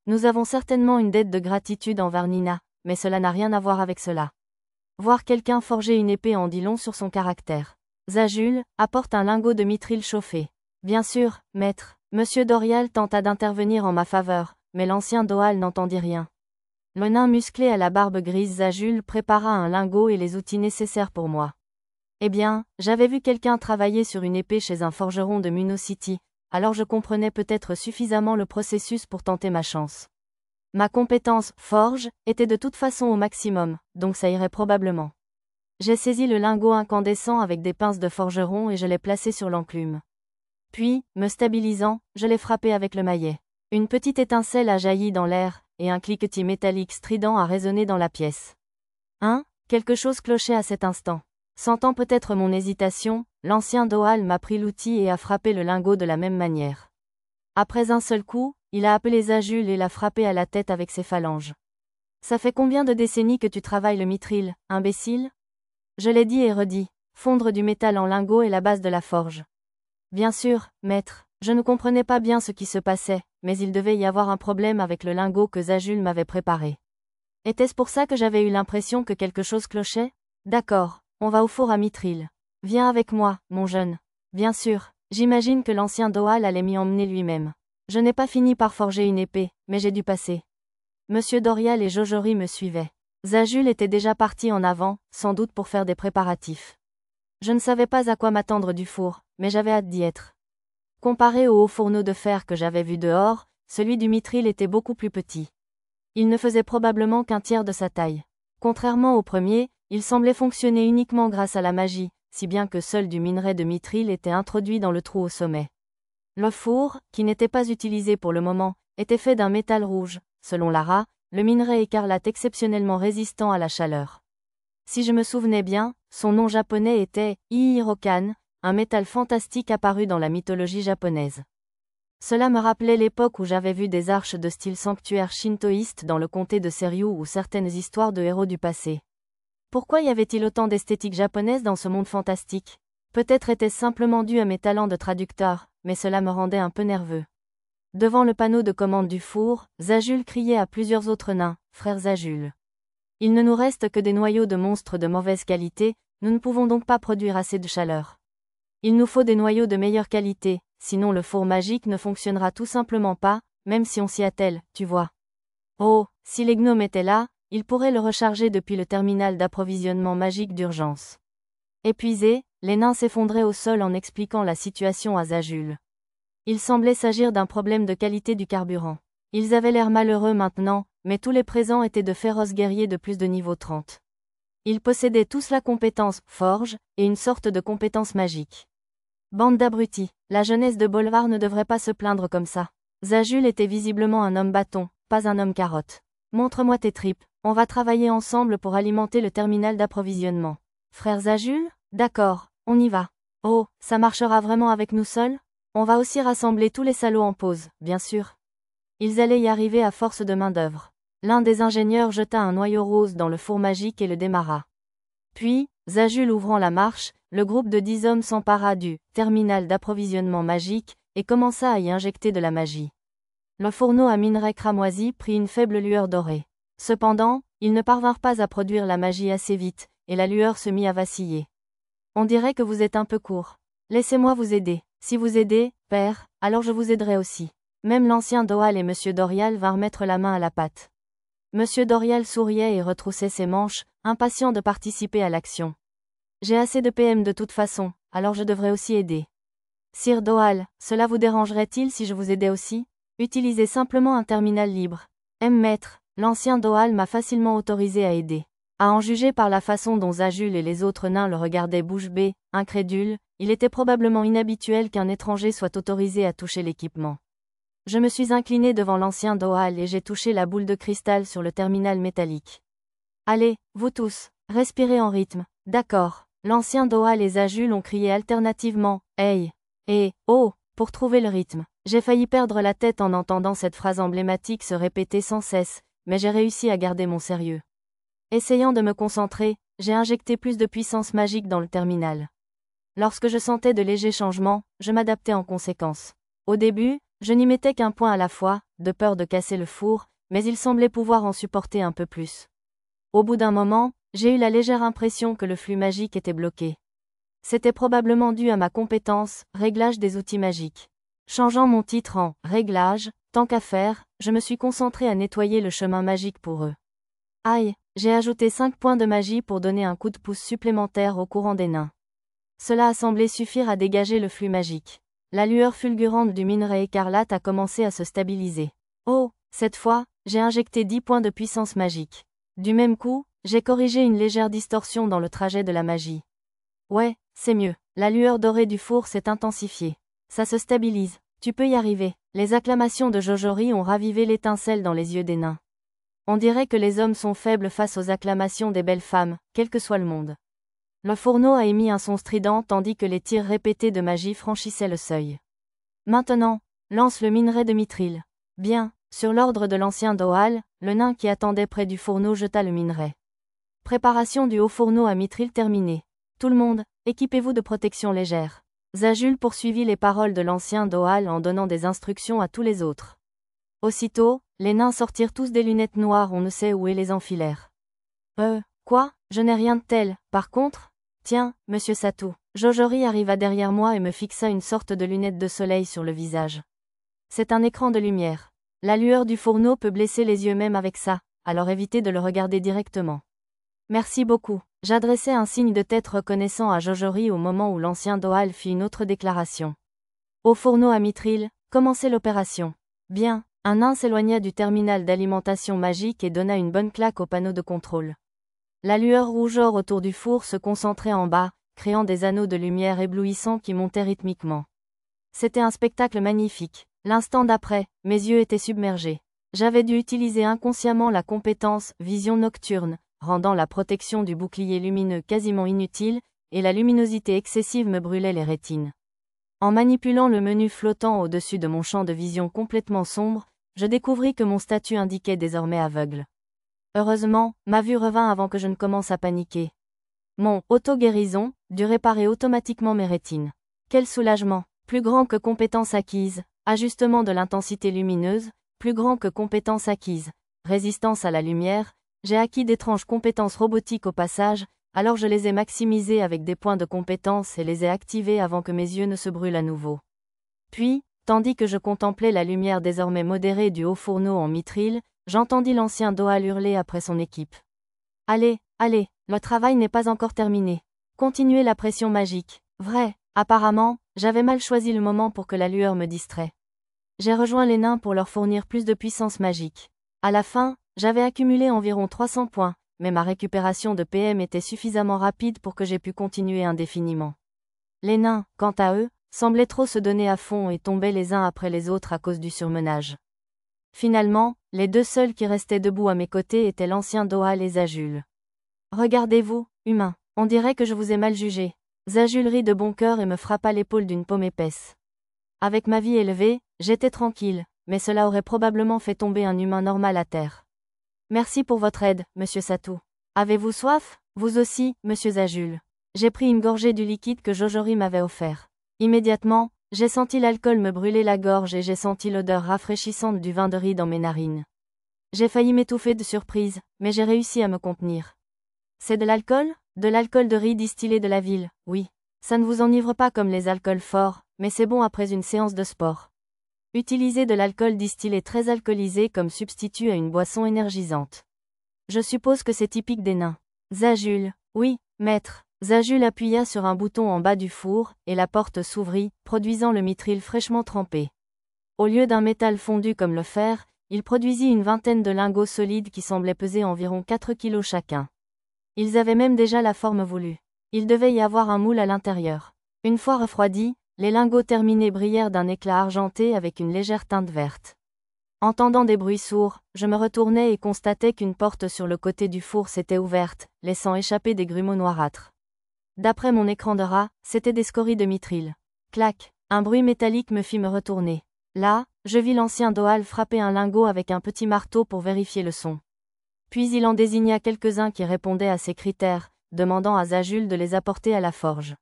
Nous avons certainement une dette de gratitude envers Nina, mais cela n'a rien à voir avec cela. Voir quelqu'un forger une épée en dit long sur son caractère. Zajul, apporte un lingot de mithril chauffé. Bien sûr, maître. Monsieur Dorial tenta d'intervenir en ma faveur, mais l'ancien Doal n'entendit rien. Le nain musclé à la barbe grise Zajul prépara un lingot et les outils nécessaires pour moi. Eh bien, j'avais vu quelqu'un travailler sur une épée chez un forgeron de Muno City, alors je comprenais peut-être suffisamment le processus pour tenter ma chance. Ma compétence « forge » était de toute façon au maximum, donc ça irait probablement. J'ai saisi le lingot incandescent avec des pinces de forgeron et je l'ai placé sur l'enclume. Puis, me stabilisant, je l'ai frappé avec le maillet. Une petite étincelle a jailli dans l'air, et un cliquetis métallique strident a résonné dans la pièce. Quelque chose clochait à cet instant. Sentant peut-être mon hésitation, l'ancien Doal m'a pris l'outil et a frappé le lingot de la même manière. Après un seul coup, il a appelé Zajul et l'a frappé à la tête avec ses phalanges. Ça fait combien de décennies que tu travailles le mithril, imbécile? Je l'ai dit et redit. Fondre du métal en lingot est la base de la forge. Bien sûr, maître, je ne comprenais pas bien ce qui se passait, mais il devait y avoir un problème avec le lingot que Zajul m'avait préparé. Était-ce pour ça que j'avais eu l'impression que quelque chose clochait? D'accord, on va au four à mithril. Viens avec moi, mon jeune. Bien sûr, j'imagine que l'ancien Doal allait m'y emmener lui-même. Je n'ai pas fini par forger une épée, mais j'ai dû passer. Monsieur Dorial et Jojori me suivaient. Zajul était déjà parti en avant, sans doute pour faire des préparatifs. Je ne savais pas à quoi m'attendre du four, mais j'avais hâte d'y être. Comparé au haut fourneau de fer que j'avais vu dehors, celui du mithril était beaucoup plus petit. Il ne faisait probablement qu'un tiers de sa taille. Contrairement au premier, il semblait fonctionner uniquement grâce à la magie, si bien que seul du minerai de mithril était introduit dans le trou au sommet. Le four, qui n'était pas utilisé pour le moment, était fait d'un métal rouge, selon Lara, le minerai écarlate exceptionnellement résistant à la chaleur. Si je me souvenais bien, son nom japonais était Ihirokan, un métal fantastique apparu dans la mythologie japonaise. Cela me rappelait l'époque où j'avais vu des arches de style sanctuaire shintoïste dans le comté de Seiryu ou certaines histoires de héros du passé. Pourquoi y avait-il autant d'esthétique japonaise dans ce monde fantastique? Peut-être était-ce simplement dû à mes talents de traducteur, mais cela me rendait un peu nerveux. Devant le panneau de commande du four, Zajul criait à plusieurs autres nains, frères Zajul. Il ne nous reste que des noyaux de monstres de mauvaise qualité, nous ne pouvons donc pas produire assez de chaleur. Il nous faut des noyaux de meilleure qualité, sinon le four magique ne fonctionnera tout simplement pas, même si on s'y attelle, tu vois. Oh, si les gnomes étaient là, ils pourraient le recharger depuis le terminal d'approvisionnement magique d'urgence. Épuisés, les nains s'effondraient au sol en expliquant la situation à Zajul. Il semblait s'agir d'un problème de qualité du carburant. Ils avaient l'air malheureux maintenant, mais tous les présents étaient de féroces guerriers de plus de niveau 30. Ils possédaient tous la compétence « forge » et une sorte de compétence magique. Bande d'abrutis, la jeunesse de Bolvar ne devrait pas se plaindre comme ça. Zajul était visiblement un homme bâton, pas un homme carotte. Montre-moi tes tripes, on va travailler ensemble pour alimenter le terminal d'approvisionnement. Frère Zajul? D'accord, on y va. Oh, ça marchera vraiment avec nous seuls? On va aussi rassembler tous les salauds en pause, bien sûr. Ils allaient y arriver à force de main-d'œuvre. L'un des ingénieurs jeta un noyau rose dans le four magique et le démarra. Puis, Zajul ouvrant la marche, le groupe de 10 hommes s'empara du terminal d'approvisionnement magique et commença à y injecter de la magie. Le fourneau à minerai cramoisi prit une faible lueur dorée. Cependant, ils ne parvinrent pas à produire la magie assez vite, et la lueur se mit à vaciller. On dirait que vous êtes un peu court. Laissez-moi vous aider. Si vous aidez, père, alors je vous aiderai aussi. Même l'ancien Doal et Monsieur Dorial vinrent mettre la main à la pâte. Monsieur Dorial souriait et retroussait ses manches, impatient de participer à l'action. J'ai assez de PM de toute façon, alors je devrais aussi aider. Sire Doal, cela vous dérangerait-il si je vous aidais aussi? Utilisez simplement un terminal libre. Maître, l'ancien Doal m'a facilement autorisé à aider. À en juger par la façon dont Zajul et les autres nains le regardaient bouche bée, incrédules, il était probablement inhabituel qu'un étranger soit autorisé à toucher l'équipement. Je me suis incliné devant l'ancien Doal et j'ai touché la boule de cristal sur le terminal métallique. Allez, vous tous, respirez en rythme. D'accord. L'ancien Doal et Zajul ont crié alternativement « Hey !» et « Oh !» pour trouver le rythme. J'ai failli perdre la tête en entendant cette phrase emblématique se répéter sans cesse, mais j'ai réussi à garder mon sérieux. Essayant de me concentrer, j'ai injecté plus de puissance magique dans le terminal. Lorsque je sentais de légers changements, je m'adaptais en conséquence. Au début, Je n'y mettais qu'un point à la fois, de peur de casser le four, mais il semblait pouvoir en supporter un peu plus. Au bout d'un moment, j'ai eu la légère impression que le flux magique était bloqué. C'était probablement dû à ma compétence, réglage des outils magiques. Changeant mon titre en réglage, tant qu'à faire, je me suis concentré à nettoyer le chemin magique pour eux. Aïe, j'ai ajouté 5 points de magie pour donner un coup de pouce supplémentaire au courant des nains. Cela a semblé suffire à dégager le flux magique. La lueur fulgurante du minerai écarlate a commencé à se stabiliser. Oh, cette fois, j'ai injecté 10 points de puissance magique. Du même coup, j'ai corrigé une légère distorsion dans le trajet de la magie. Ouais, c'est mieux. La lueur dorée du four s'est intensifiée. Ça se stabilise. Tu peux y arriver. Les acclamations de Jojori ont ravivé l'étincelle dans les yeux des nains. On dirait que les hommes sont faibles face aux acclamations des belles femmes, quel que soit le monde. Le fourneau a émis un son strident tandis que les tirs répétés de magie franchissaient le seuil. Maintenant, lance le minerai de mithril. Bien, sur l'ordre de l'ancien Doal, le nain qui attendait près du fourneau jeta le minerai. Préparation du haut fourneau à mithril terminée. Tout le monde, équipez-vous de protection légère. Zajul poursuivit les paroles de l'ancien Doal en donnant des instructions à tous les autres. Aussitôt, les nains sortirent tous des lunettes noires on ne sait où et les enfilèrent. Quoi, je n'ai rien de tel, par contre? Tiens, monsieur Satou. Jojori arriva derrière moi et me fixa une sorte de lunette de soleil sur le visage. C'est un écran de lumière. La lueur du fourneau peut blesser les yeux même avec ça, alors évitez de le regarder directement. Merci beaucoup. J'adressai un signe de tête reconnaissant à Jojori au moment où l'ancien Doal fit une autre déclaration. Au fourneau à mithril, commencez l'opération. Bien, un nain s'éloigna du terminal d'alimentation magique et donna une bonne claque au panneau de contrôle. La lueur rougeâtre autour du four se concentrait en bas, créant des anneaux de lumière éblouissants qui montaient rythmiquement. C'était un spectacle magnifique. L'instant d'après, mes yeux étaient submergés. J'avais dû utiliser inconsciemment la compétence « vision nocturne », rendant la protection du bouclier lumineux quasiment inutile, et la luminosité excessive me brûlait les rétines. En manipulant le menu flottant au-dessus de mon champ de vision complètement sombre, je découvris que mon statut indiquait désormais aveugle. Heureusement, ma vue revint avant que je ne commence à paniquer. Mon « auto-guérison » dut réparer automatiquement mes rétines. Quel soulagement! Plus grand que compétence acquise, ajustement de l'intensité lumineuse, plus grand que compétence acquise, résistance à la lumière, j'ai acquis d'étranges compétences robotiques au passage, alors je les ai maximisées avec des points de compétence et les ai activées avant que mes yeux ne se brûlent à nouveau. Puis, tandis que je contemplais la lumière désormais modérée du haut fourneau en mithril, j'entendis l'ancien Doal hurler après son équipe. Allez, allez, le travail n'est pas encore terminé. Continuez la pression magique. Vrai, apparemment, j'avais mal choisi le moment pour que la lueur me distrait. J'ai rejoint les nains pour leur fournir plus de puissance magique. À la fin, j'avais accumulé environ 300 points, mais ma récupération de PM était suffisamment rapide pour que j'ai pu continuer indéfiniment. Les nains, quant à eux, semblaient trop se donner à fond et tombaient les uns après les autres à cause du surmenage. Finalement, les deux seuls qui restaient debout à mes côtés étaient l'ancien Doal et Zajul. Regardez-vous, humain, on dirait que je vous ai mal jugé. Zajul rit de bon cœur et me frappa l'épaule d'une paume épaisse. Avec ma vie élevée, j'étais tranquille, mais cela aurait probablement fait tomber un humain normal à terre. Merci pour votre aide, monsieur Satou. Avez-vous soif? Vous aussi, monsieur Zajul. J'ai pris une gorgée du liquide que Jojori m'avait offert. Immédiatement, j'ai senti l'alcool me brûler la gorge et j'ai senti l'odeur rafraîchissante du vin de riz dans mes narines. J'ai failli m'étouffer de surprise, mais j'ai réussi à me contenir. C'est de l'alcool? De l'alcool de riz distillé de la ville, oui. Ça ne vous enivre pas comme les alcools forts, mais c'est bon après une séance de sport. Utilisez de l'alcool distillé très alcoolisé comme substitut à une boisson énergisante. Je suppose que c'est typique des nains. Zajul, oui, maître. Zajul appuya sur un bouton en bas du four, et la porte s'ouvrit, produisant le mithril fraîchement trempé. Au lieu d'un métal fondu comme le fer, il produisit une vingtaine de lingots solides qui semblaient peser environ 4 kilos chacun. Ils avaient même déjà la forme voulue. Il devait y avoir un moule à l'intérieur. Une fois refroidis, les lingots terminés brillèrent d'un éclat argenté avec une légère teinte verte. Entendant des bruits sourds, je me retournai et constatai qu'une porte sur le côté du four s'était ouverte, laissant échapper des grumeaux noirâtres. D'après mon écran de rat, c'étaient des scories de mithril. Clac, un bruit métallique me fit me retourner. Là, je vis l'ancien Doal frapper un lingot avec un petit marteau pour vérifier le son. Puis il en désigna quelques-uns qui répondaient à ses critères, demandant à Zajul de les apporter à la forge.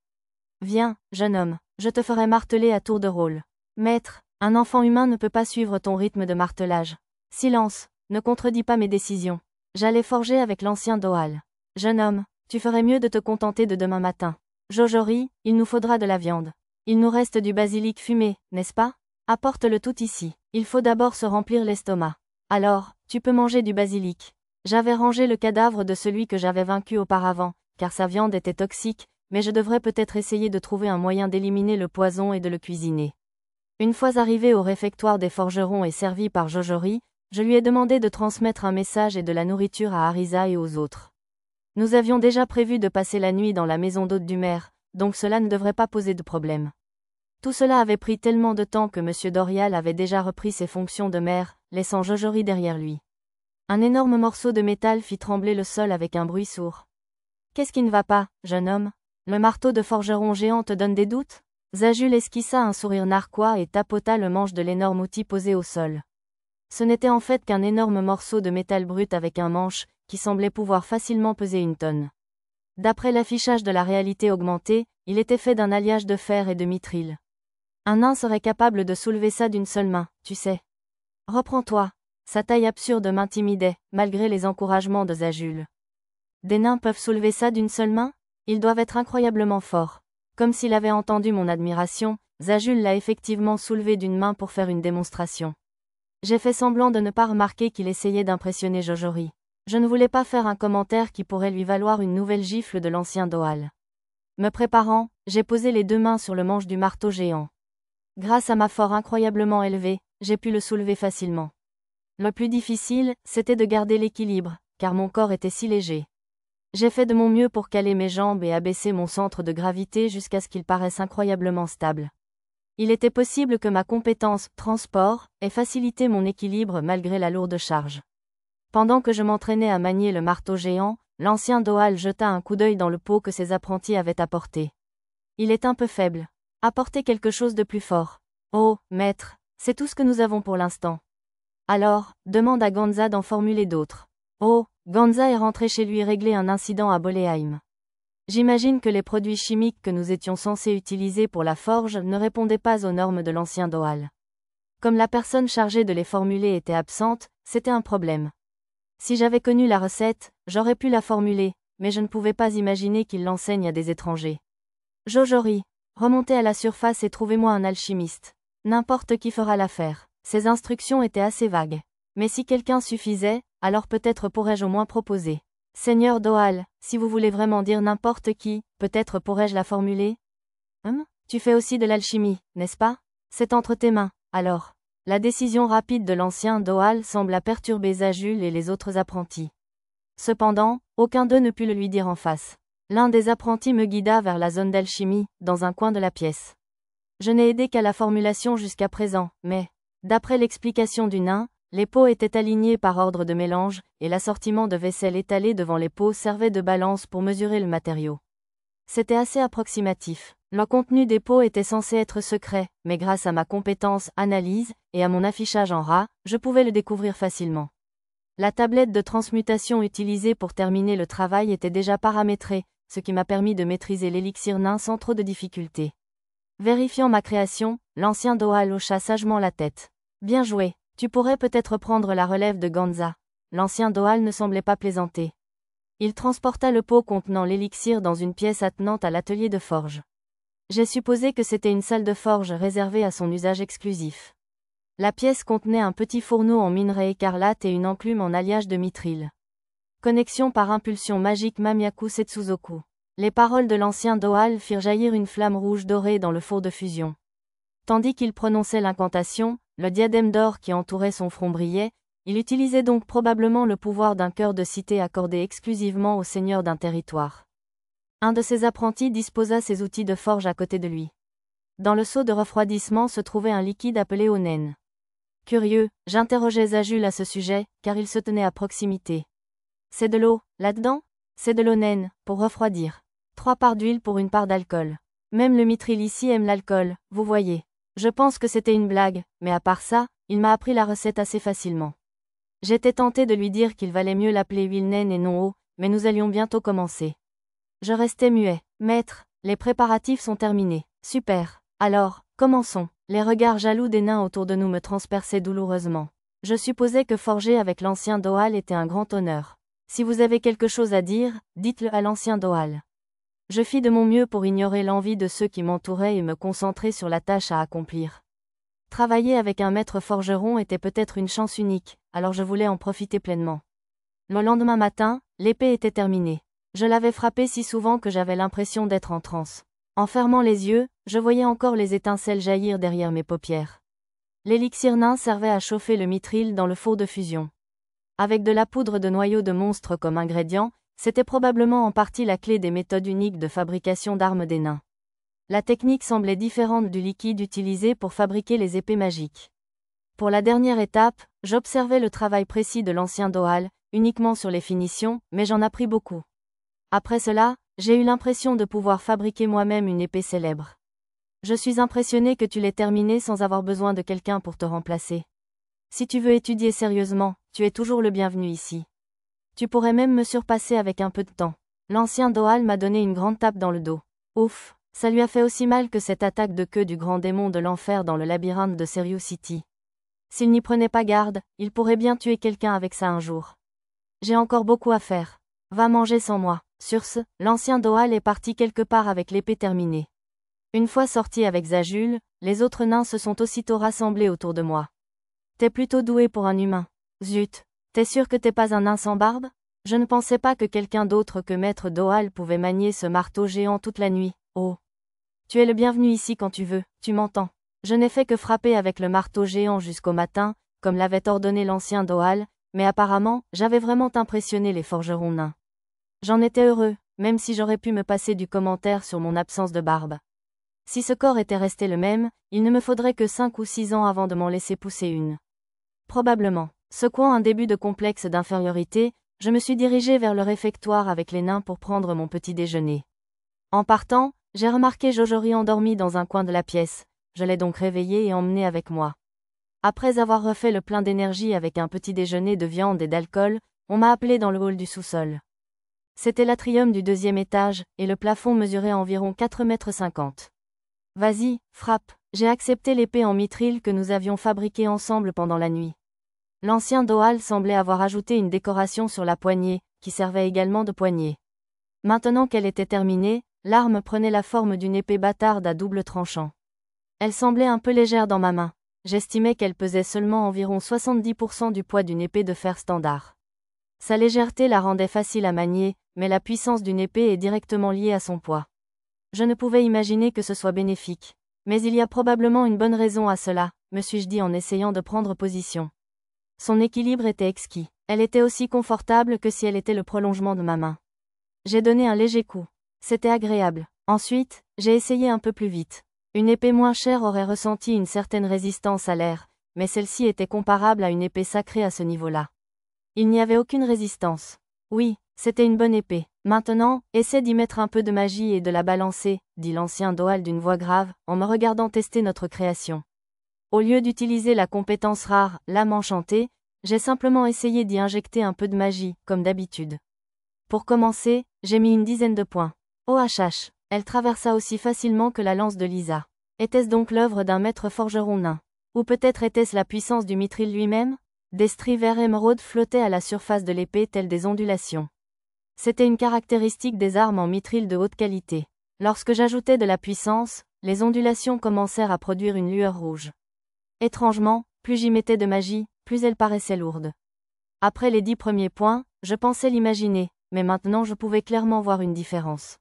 Viens, jeune homme, je te ferai marteler à tour de rôle. Maître, Un enfant humain ne peut pas suivre ton rythme de martelage. Silence, ne contredis pas mes décisions. J'allais forger avec l'ancien Doal. Jeune homme, tu ferais mieux de te contenter de demain matin. Jojori, il nous faudra de la viande. Il nous reste du basilic fumé, n'est-ce pas? Apporte-le tout ici. Il faut d'abord se remplir l'estomac. Alors, tu peux manger du basilic. J'avais rangé le cadavre de celui que j'avais vaincu auparavant, car sa viande était toxique, mais je devrais peut-être essayer de trouver un moyen d'éliminer le poison et de le cuisiner. Une fois arrivé au réfectoire des forgerons et servi par Jojori, je lui ai demandé de transmettre un message et de la nourriture à Arisa et aux autres. Nous avions déjà prévu de passer la nuit dans la maison d'hôte du maire, donc cela ne devrait pas poser de problème. Tout cela avait pris tellement de temps que M. Dorial avait déjà repris ses fonctions de maire, laissant Jojori derrière lui. Un énorme morceau de métal fit trembler le sol avec un bruit sourd. Qu'est-ce qui ne va pas, jeune homme? Le marteau de forgeron géant te donne des doutes? Zajul esquissa un sourire narquois et tapota le manche de l'énorme outil posé au sol. Ce n'était en fait qu'un énorme morceau de métal brut avec un manche, qui semblait pouvoir facilement peser 1 tonne. D'après l'affichage de la réalité augmentée, il était fait d'un alliage de fer et de mithril. Un nain serait capable de soulever ça d'une seule main, tu sais. Reprends-toi. Sa taille absurde m'intimidait, malgré les encouragements de Zajul. Des nains peuvent soulever ça d'une seule main? Ils doivent être incroyablement forts. Comme s'il avait entendu mon admiration, Zajul l'a effectivement soulevé d'une main pour faire une démonstration. J'ai fait semblant de ne pas remarquer qu'il essayait d'impressionner Jojori. Je ne voulais pas faire un commentaire qui pourrait lui valoir une nouvelle gifle de l'ancien Doal. Me préparant, j'ai posé les 2 mains sur le manche du marteau géant. Grâce à ma force incroyablement élevée, j'ai pu le soulever facilement. Le plus difficile, c'était de garder l'équilibre, car mon corps était si léger. J'ai fait de mon mieux pour caler mes jambes et abaisser mon centre de gravité jusqu'à ce qu'il paraisse incroyablement stable. Il était possible que ma compétence transport ait facilité mon équilibre malgré la lourde charge. Pendant que je m'entraînais à manier le marteau géant, l'ancien Doal jeta un coup d'œil dans le pot que ses apprentis avaient apporté. Il est un peu faible. Apportez quelque chose de plus fort. Oh, maître, c'est tout ce que nous avons pour l'instant. Alors, demande à Ganza d'en formuler d'autres. Oh, Ganza est rentré chez lui régler un incident à Boleheim. J'imagine que les produits chimiques que nous étions censés utiliser pour la forge ne répondaient pas aux normes de l'ancien Doal. Comme la personne chargée de les formuler était absente, c'était un problème. Si j'avais connu la recette, j'aurais pu la formuler, mais je ne pouvais pas imaginer qu'il l'enseigne à des étrangers. Jojori, remontez à la surface et trouvez-moi un alchimiste. N'importe qui fera l'affaire. Ces instructions étaient assez vagues. Mais si quelqu'un suffisait, alors peut-être pourrais-je au moins proposer. Seigneur Doal, si vous voulez vraiment dire n'importe qui, peut-être pourrais-je la formuler? Tu fais aussi de l'alchimie, n'est-ce pas? C'est entre tes mains, alors. La décision rapide de l'ancien Doal sembla perturber Zajul et les autres apprentis. Cependant, aucun d'eux ne put le lui dire en face. L'un des apprentis me guida vers la zone d'alchimie, dans un coin de la pièce. Je n'ai aidé qu'à la formulation jusqu'à présent, mais, d'après l'explication du nain, les pots étaient alignés par ordre de mélange, et l'assortiment de vaisselle étalé devant les pots servait de balance pour mesurer le matériau. C'était assez approximatif. Le contenu des pots était censé être secret, mais grâce à ma compétence analyse, et à mon affichage en rat, je pouvais le découvrir facilement. La tablette de transmutation utilisée pour terminer le travail était déjà paramétrée, ce qui m'a permis de maîtriser l'élixir nain sans trop de difficultés. Vérifiant ma création, l'ancien Doal hocha sagement la tête. Bien joué, tu pourrais peut-être prendre la relève de Ganza. L'ancien Doal ne semblait pas plaisanter. Il transporta le pot contenant l'élixir dans une pièce attenante à l'atelier de forge. J'ai supposé que c'était une salle de forge réservée à son usage exclusif. La pièce contenait un petit fourneau en minerai écarlate et une enclume en alliage de mithril. Connexion par impulsion magique Mamiyaku Setsuzoku. Les paroles de l'ancien Doal firent jaillir une flamme rouge dorée dans le four de fusion. Tandis qu'il prononçait l'incantation, le diadème d'or qui entourait son front brillait, il utilisait donc probablement le pouvoir d'un cœur de cité accordé exclusivement au seigneur d'un territoire. Un de ses apprentis disposa ses outils de forge à côté de lui. Dans le seau de refroidissement se trouvait un liquide appelé onen. Curieux, j'interrogeais Zajul à ce sujet, car il se tenait à proximité. C'est de l'eau, là-dedans? C'est de l'onen, pour refroidir. 3 parts d'huile pour 1 part d'alcool. Même le mithril ici aime l'alcool, vous voyez. Je pense que c'était une blague, mais à part ça, il m'a appris la recette assez facilement. J'étais tenté de lui dire qu'il valait mieux l'appeler huile naine et non eau, mais nous allions bientôt commencer. Je restais muet. Maître, les préparatifs sont terminés. Super. Alors, commençons. Les regards jaloux des nains autour de nous me transperçaient douloureusement. Je supposais que forger avec l'ancien Doal était un grand honneur. Si vous avez quelque chose à dire, dites-le à l'ancien Doal. Je fis de mon mieux pour ignorer l'envie de ceux qui m'entouraient et me concentrer sur la tâche à accomplir. Travailler avec un maître forgeron était peut-être une chance unique, alors je voulais en profiter pleinement. Le lendemain matin, l'épée était terminée. Je l'avais frappée si souvent que j'avais l'impression d'être en transe. En fermant les yeux, je voyais encore les étincelles jaillir derrière mes paupières. L'élixir nain servait à chauffer le mithril dans le four de fusion. Avec de la poudre de noyaux de monstres comme ingrédient, c'était probablement en partie la clé des méthodes uniques de fabrication d'armes des nains. La technique semblait différente du liquide utilisé pour fabriquer les épées magiques. Pour la dernière étape, j'observais le travail précis de l'ancien Doal, uniquement sur les finitions, mais j'en appris beaucoup. Après cela, j'ai eu l'impression de pouvoir fabriquer moi-même une épée célèbre. Je suis impressionné que tu l'aies terminée sans avoir besoin de quelqu'un pour te remplacer. Si tu veux étudier sérieusement, tu es toujours le bienvenu ici. Tu pourrais même me surpasser avec un peu de temps. L'ancien Doal m'a donné une grande tape dans le dos. Ouf, ça lui a fait aussi mal que cette attaque de queue du grand démon de l'enfer dans le labyrinthe de Serious City. S'il n'y prenait pas garde, il pourrait bien tuer quelqu'un avec ça un jour. J'ai encore beaucoup à faire. Va manger sans moi. Sur ce, l'ancien Doal est parti quelque part avec l'épée terminée. Une fois sorti avec Zajul, les autres nains se sont aussitôt rassemblés autour de moi. T'es plutôt doué pour un humain. Zut. T'es sûr que t'es pas un nain sans barbe? Je ne pensais pas que quelqu'un d'autre que Maître Doal pouvait manier ce marteau géant toute la nuit. Oh. Tu es le bienvenu ici quand tu veux, tu m'entends. Je n'ai fait que frapper avec le marteau géant jusqu'au matin, comme l'avait ordonné l'ancien Doal, mais apparemment, j'avais vraiment impressionné les forgerons nains. J'en étais heureux, même si j'aurais pu me passer du commentaire sur mon absence de barbe. Si ce corps était resté le même, il ne me faudrait que 5 ou 6 ans avant de m'en laisser pousser une. Probablement. Secouant un début de complexe d'infériorité, je me suis dirigé vers le réfectoire avec les nains pour prendre mon petit déjeuner. En partant, j'ai remarqué Jojori endormi dans un coin de la pièce, je l'ai donc réveillé et emmené avec moi. Après avoir refait le plein d'énergie avec un petit déjeuner de viande et d'alcool, on m'a appelé dans le hall du sous-sol. C'était l'atrium du 2e étage, et le plafond mesurait environ 4,50 m. Vas-y, frappe, j'ai accepté l'épée en mithril que nous avions fabriquée ensemble pendant la nuit. L'ancien Doal semblait avoir ajouté une décoration sur la poignée, qui servait également de poignée. Maintenant qu'elle était terminée, l'arme prenait la forme d'une épée bâtarde à double tranchant. Elle semblait un peu légère dans ma main. J'estimais qu'elle pesait seulement environ 70% du poids d'une épée de fer standard. Sa légèreté la rendait facile à manier, mais la puissance d'une épée est directement liée à son poids. Je ne pouvais imaginer que ce soit bénéfique. Mais il y a probablement une bonne raison à cela, me suis-je dit en essayant de prendre position. Son équilibre était exquis. Elle était aussi confortable que si elle était le prolongement de ma main. J'ai donné un léger coup. C'était agréable. Ensuite, j'ai essayé un peu plus vite. Une épée moins chère aurait ressenti une certaine résistance à l'air, mais celle-ci était comparable à une épée sacrée à ce niveau-là. Il n'y avait aucune résistance. Oui, c'était une bonne épée. Maintenant, essaie d'y mettre un peu de magie et de la balancer, dit l'ancien Doal d'une voix grave, en me regardant tester notre création. Au lieu d'utiliser la compétence rare, l'âme enchantée, j'ai simplement essayé d'y injecter un peu de magie, comme d'habitude. Pour commencer, j'ai mis une dizaine de points. OHH, elle traversa aussi facilement que la lance de Lisa. Était-ce donc l'œuvre d'un maître forgeron nain? Ou peut-être était-ce la puissance du mithril lui-même? Des stries vert émeraude flottaient à la surface de l'épée telles des ondulations. C'était une caractéristique des armes en mithril de haute qualité. Lorsque j'ajoutais de la puissance, les ondulations commencèrent à produire une lueur rouge. Étrangement, plus j'y mettais de magie, plus elle paraissait lourde. Après les 10 premiers points, je pensais l'imaginer, mais maintenant je pouvais clairement voir une différence.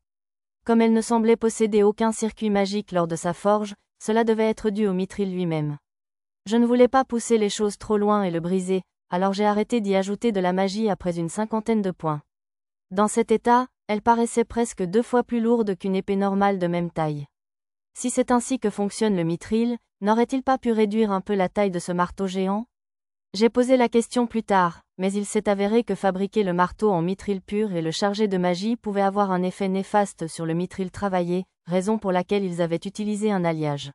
Comme elle ne semblait posséder aucun circuit magique lors de sa forge, cela devait être dû au mithril lui-même. Je ne voulais pas pousser les choses trop loin et le briser, alors j'ai arrêté d'y ajouter de la magie après une 50aine de points. Dans cet état, elle paraissait presque 2 fois plus lourde qu'une épée normale de même taille. Si c'est ainsi que fonctionne le mithril, n'aurait-il pas pu réduire un peu la taille de ce marteau géant? J'ai posé la question plus tard, mais il s'est avéré que fabriquer le marteau en mithril pur et le charger de magie pouvait avoir un effet néfaste sur le mithril travaillé, raison pour laquelle ils avaient utilisé un alliage.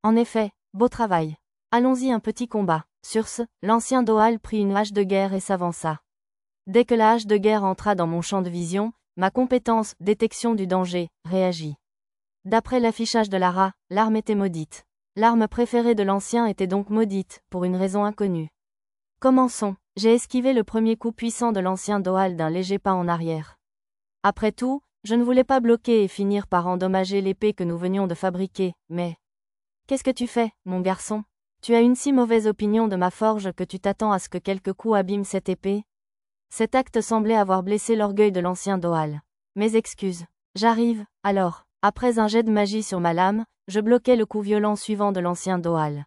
En effet, beau travail. Allons-y un petit combat. Sur ce, l'ancien Doal prit une hache de guerre et s'avança. Dès que la hache de guerre entra dans mon champ de vision, ma compétence « détection du danger » réagit. D'après l'affichage de Lara, l'arme était maudite. L'arme préférée de l'ancien était donc maudite, pour une raison inconnue. Commençons. J'ai esquivé le premier coup puissant de l'ancien Doal d'un léger pas en arrière. Après tout, je ne voulais pas bloquer et finir par endommager l'épée que nous venions de fabriquer, mais... Qu'est-ce que tu fais, mon garçon? Tu as une si mauvaise opinion de ma forge que tu t'attends à ce que quelques coups abîment cette épée? Cet acte semblait avoir blessé l'orgueil de l'ancien Doal. Mes excuses. J'arrive, alors. Après un jet de magie sur ma lame, je bloquai le coup violent suivant de l'ancien Doal.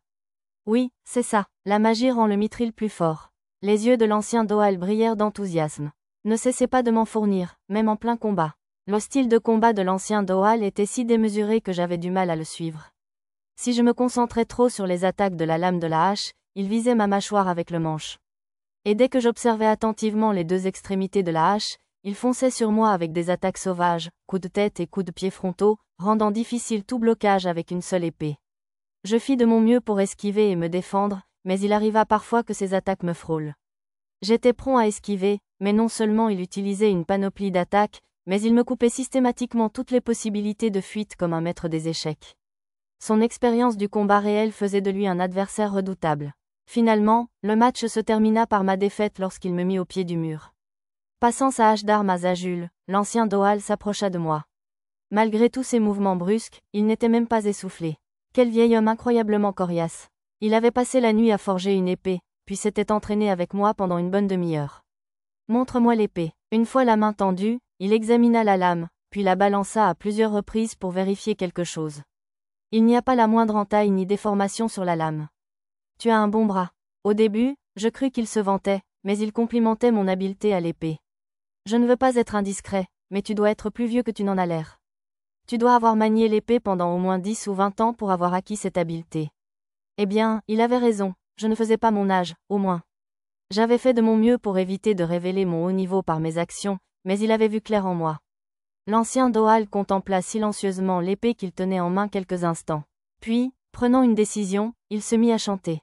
Oui, c'est ça, la magie rend le mithril plus fort. Les yeux de l'ancien Doal brillèrent d'enthousiasme. Ne cessez pas de m'en fournir, même en plein combat. Le style de combat de l'ancien Doal était si démesuré que j'avais du mal à le suivre. Si je me concentrais trop sur les attaques de la lame de la hache, il visait ma mâchoire avec le manche. Et dès que j'observais attentivement les deux extrémités de la hache, il fonçait sur moi avec des attaques sauvages, coups de tête et coups de pied frontaux, rendant difficile tout blocage avec une seule épée. Je fis de mon mieux pour esquiver et me défendre, mais il arriva parfois que ces attaques me frôlent. J'étais prompt à esquiver, mais non seulement il utilisait une panoplie d'attaques, mais il me coupait systématiquement toutes les possibilités de fuite comme un maître des échecs. Son expérience du combat réel faisait de lui un adversaire redoutable. Finalement, le match se termina par ma défaite lorsqu'il me mit au pied du mur. Passant sa hache d'armes à Zajul, l'ancien Doal s'approcha de moi. Malgré tous ses mouvements brusques, il n'était même pas essoufflé. Quel vieil homme incroyablement coriace. Il avait passé la nuit à forger une épée, puis s'était entraîné avec moi pendant une bonne demi-heure. Montre-moi l'épée. Une fois la main tendue, il examina la lame, puis la balança à plusieurs reprises pour vérifier quelque chose. Il n'y a pas la moindre entaille ni déformation sur la lame. Tu as un bon bras. Au début, je crus qu'il se vantait, mais il complimentait mon habileté à l'épée. Je ne veux pas être indiscret, mais tu dois être plus vieux que tu n'en as l'air. Tu dois avoir manié l'épée pendant au moins 10 ou 20 ans pour avoir acquis cette habileté. Eh bien, il avait raison, je ne faisais pas mon âge, au moins. J'avais fait de mon mieux pour éviter de révéler mon haut niveau par mes actions, mais il avait vu clair en moi. L'ancien Doal contempla silencieusement l'épée qu'il tenait en main quelques instants. Puis, prenant une décision, il se mit à chanter.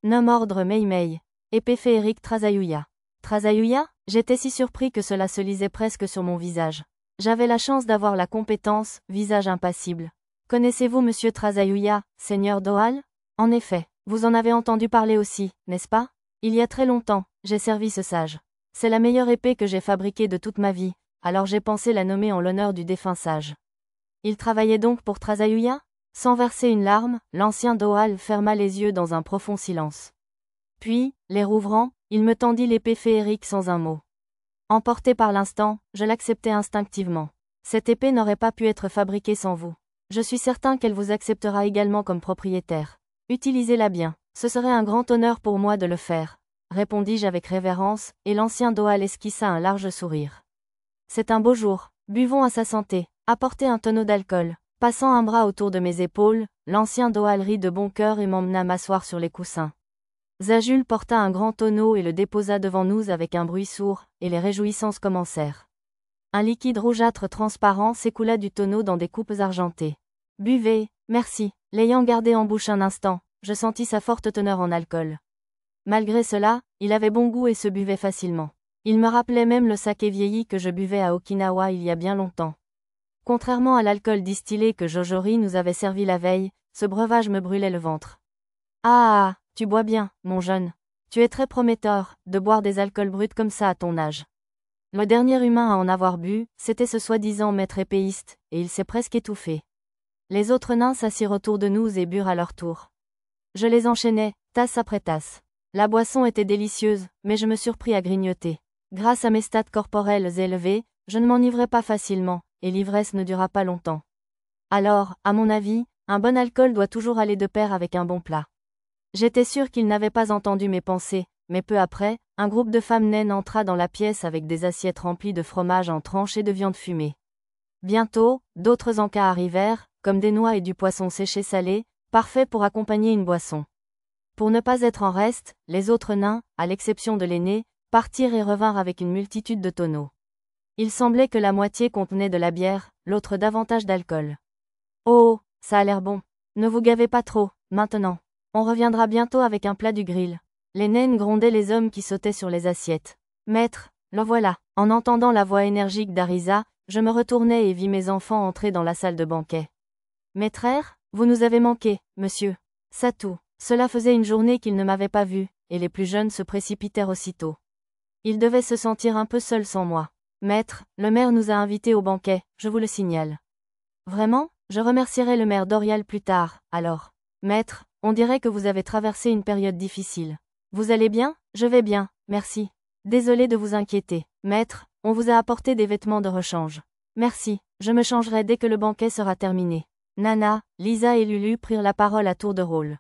Nom ordre Mei, épée féerique Trazayuya. Trazayuya? J'étais si surpris que cela se lisait presque sur mon visage. J'avais la chance d'avoir la compétence, visage impassible. Connaissez-vous monsieur Trazayuya, seigneur Doal? En effet, vous en avez entendu parler aussi, n'est-ce pas? Il y a très longtemps, j'ai servi ce sage. C'est la meilleure épée que j'ai fabriquée de toute ma vie, alors j'ai pensé la nommer en l'honneur du défunt sage. Il travaillait donc pour Trazayuya? Sans verser une larme, l'ancien Doal ferma les yeux dans un profond silence. Puis, les rouvrant, il me tendit l'épée féerique sans un mot. Emporté par l'instant, je l'acceptai instinctivement. Cette épée n'aurait pas pu être fabriquée sans vous. Je suis certain qu'elle vous acceptera également comme propriétaire. Utilisez-la bien, ce serait un grand honneur pour moi de le faire, répondis-je avec révérence, et l'ancien Doal esquissa un large sourire. C'est un beau jour, buvons à sa santé, apportez un tonneau d'alcool. Passant un bras autour de mes épaules, l'ancien Doal rit de bon cœur et m'emmena m'asseoir sur les coussins. Zajul porta un grand tonneau et le déposa devant nous avec un bruit sourd, et les réjouissances commencèrent. Un liquide rougeâtre transparent s'écoula du tonneau dans des coupes argentées. Buvez, merci. L'ayant gardé en bouche un instant, je sentis sa forte teneur en alcool. Malgré cela, il avait bon goût et se buvait facilement. Il me rappelait même le saké vieilli que je buvais à Okinawa il y a bien longtemps. Contrairement à l'alcool distillé que Jojori nous avait servi la veille, ce breuvage me brûlait le ventre. Ah, tu bois bien, mon jeune. Tu es très prometteur, de boire des alcools bruts comme ça à ton âge. Le dernier humain à en avoir bu, c'était ce soi-disant maître épéiste, et il s'est presque étouffé. Les autres nains s'assirent autour de nous et burent à leur tour. Je les enchaînais, tasse après tasse. La boisson était délicieuse, mais je me surpris à grignoter. Grâce à mes stats corporels élevés, je ne m'enivrais pas facilement, et l'ivresse ne dura pas longtemps. Alors, à mon avis, un bon alcool doit toujours aller de pair avec un bon plat. J'étais sûr qu'il n'avait pas entendu mes pensées, mais peu après, un groupe de femmes naines entra dans la pièce avec des assiettes remplies de fromage en tranches et de viande fumée. Bientôt, d'autres encas arrivèrent, comme des noix et du poisson séché salé, parfait pour accompagner une boisson. Pour ne pas être en reste, les autres nains, à l'exception de l'aîné, partirent et revinrent avec une multitude de tonneaux. Il semblait que la moitié contenait de la bière, l'autre davantage d'alcool. Oh, ça a l'air bon. Ne vous gavez pas trop, maintenant. On reviendra bientôt avec un plat du grill. Les naines grondaient les hommes qui sautaient sur les assiettes. Maître, le voilà. En entendant la voix énergique d'Arisa, je me retournai et vis mes enfants entrer dans la salle de banquet. Maîtrère, Vous nous avez manqué, monsieur. Satou. Cela faisait une journée qu'ils ne m'avaient pas vu, et les plus jeunes se précipitèrent aussitôt. Ils devaient se sentir un peu seuls sans moi. Maître, le maire nous a invités au banquet, je vous le signale. Vraiment? Je remercierai le maire Dorial plus tard, alors. Maître, on dirait que vous avez traversé une période difficile. Vous allez bien? Je vais bien, merci. Désolé de vous inquiéter. Maître, on vous a apporté des vêtements de rechange. Merci, je me changerai dès que le banquet sera terminé. Nana, Lisa et Lulu prirent la parole à tour de rôle.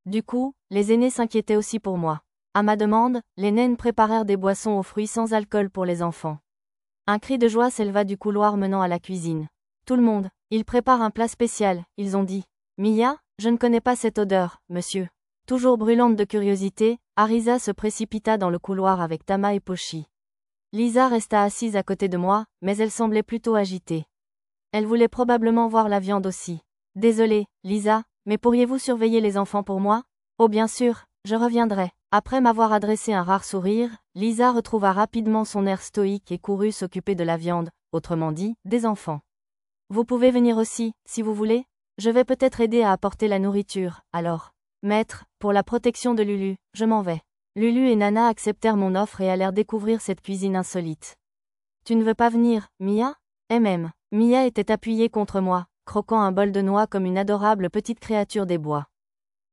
Du coup, les aînés s'inquiétaient aussi pour moi. À ma demande, les naines préparèrent des boissons aux fruits sans alcool pour les enfants. Un cri de joie s'éleva du couloir menant à la cuisine. Tout le monde, ils préparent un plat spécial, ils ont dit. Mia, je ne connais pas cette odeur, monsieur. Toujours brûlante de curiosité, Arisa se précipita dans le couloir avec Tama et Pochi. Lisa resta assise à côté de moi, mais elle semblait plutôt agitée. Elle voulait probablement voir la viande aussi. Désolée, Lisa, mais pourriez-vous surveiller les enfants pour moi? Oh bien sûr, je reviendrai. Après m'avoir adressé un rare sourire, Lisa retrouva rapidement son air stoïque et courut s'occuper de la viande, autrement dit, des enfants. Vous pouvez venir aussi, si vous voulez. Je vais peut-être aider à apporter la nourriture, alors. Maître, pour la protection de Lulu, je m'en vais. Lulu et Nana acceptèrent mon offre et allèrent découvrir cette cuisine insolite. Tu ne veux pas venir, Mia? Mia était appuyée contre moi, croquant un bol de noix comme une adorable petite créature des bois.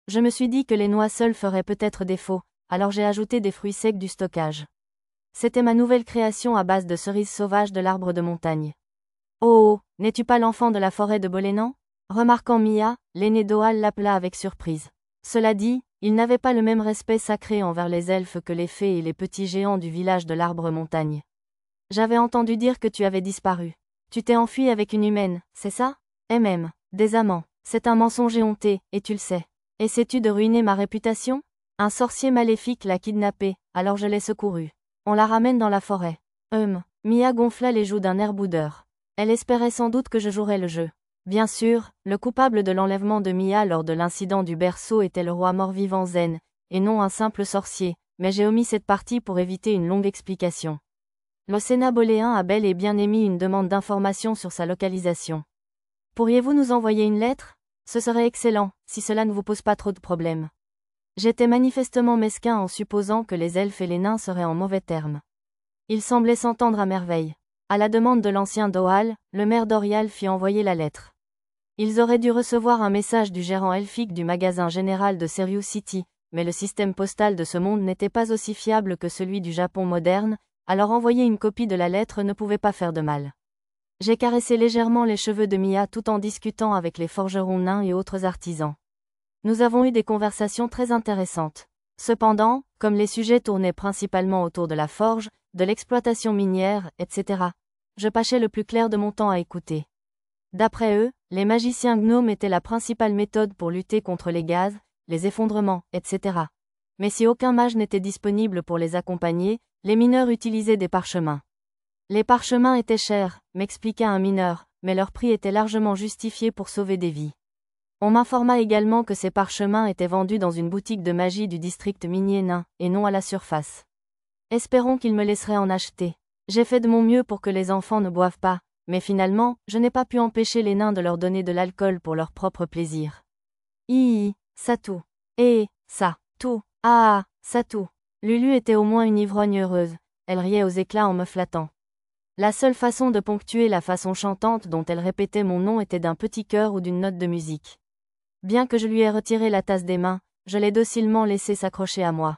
Je me suis dit que les noix seules feraient peut-être défaut, alors j'ai ajouté des fruits secs du stockage. C'était ma nouvelle création à base de cerises sauvages de l'arbre de montagne. Oh, n'es-tu pas l'enfant de la forêt de Bolénan? Remarquant Mia, l'aîné Doal l'appela avec surprise. Cela dit, il n'avait pas le même respect sacré envers les elfes que les fées et les petits géants du village de l'arbre montagne. J'avais entendu dire que tu avais disparu. Tu t'es enfui avec une humaine, c'est ça? Des amants. C'est un mensonge éhonté, et tu le sais. Essaies-tu de ruiner ma réputation? Un sorcier maléfique l'a kidnappée, alors je l'ai secourue. On la ramène dans la forêt. Mia gonfla les joues d'un air boudeur. Elle espérait sans doute que je jouerais le jeu. Bien sûr, le coupable de l'enlèvement de Mia lors de l'incident du berceau était le roi mort-vivant Zen, et non un simple sorcier, mais j'ai omis cette partie pour éviter une longue explication. Le Sénat boléen a bel et bien émis une demande d'information sur sa localisation. Pourriez-vous nous envoyer une lettre? Ce serait excellent, si cela ne vous pose pas trop de problèmes. J'étais manifestement mesquin en supposant que les elfes et les nains seraient en mauvais termes. Ils semblaient s'entendre à merveille. À la demande de l'ancien Doal, le maire Dorial fit envoyer la lettre. Ils auraient dû recevoir un message du gérant elfique du magasin général de Serious City, mais le système postal de ce monde n'était pas aussi fiable que celui du Japon moderne, alors envoyer une copie de la lettre ne pouvait pas faire de mal. J'ai caressé légèrement les cheveux de Mia tout en discutant avec les forgerons nains et autres artisans. Nous avons eu des conversations très intéressantes. Cependant, comme les sujets tournaient principalement autour de la forge, de l'exploitation minière, etc., je passais le plus clair de mon temps à écouter. D'après eux, les magiciens gnomes étaient la principale méthode pour lutter contre les gaz, les effondrements, etc. Mais si aucun mage n'était disponible pour les accompagner, les mineurs utilisaient des parchemins. Les parchemins étaient chers, m'expliqua un mineur, mais leur prix était largement justifié pour sauver des vies. On m'informa également que ces parchemins étaient vendus dans une boutique de magie du district minier nain, et non à la surface. Espérons qu'ils me laisseraient en acheter. J'ai fait de mon mieux pour que les enfants ne boivent pas, mais finalement, je n'ai pas pu empêcher les nains de leur donner de l'alcool pour leur propre plaisir. Ça tout. Ça, tout. Ah, ça tout. Lulu était au moins une ivrogne heureuse, elle riait aux éclats en me flattant. La seule façon de ponctuer la façon chantante dont elle répétait mon nom était d'un petit cœur ou d'une note de musique. Bien que je lui ai retiré la tasse des mains, je l'ai docilement laissé s'accrocher à moi.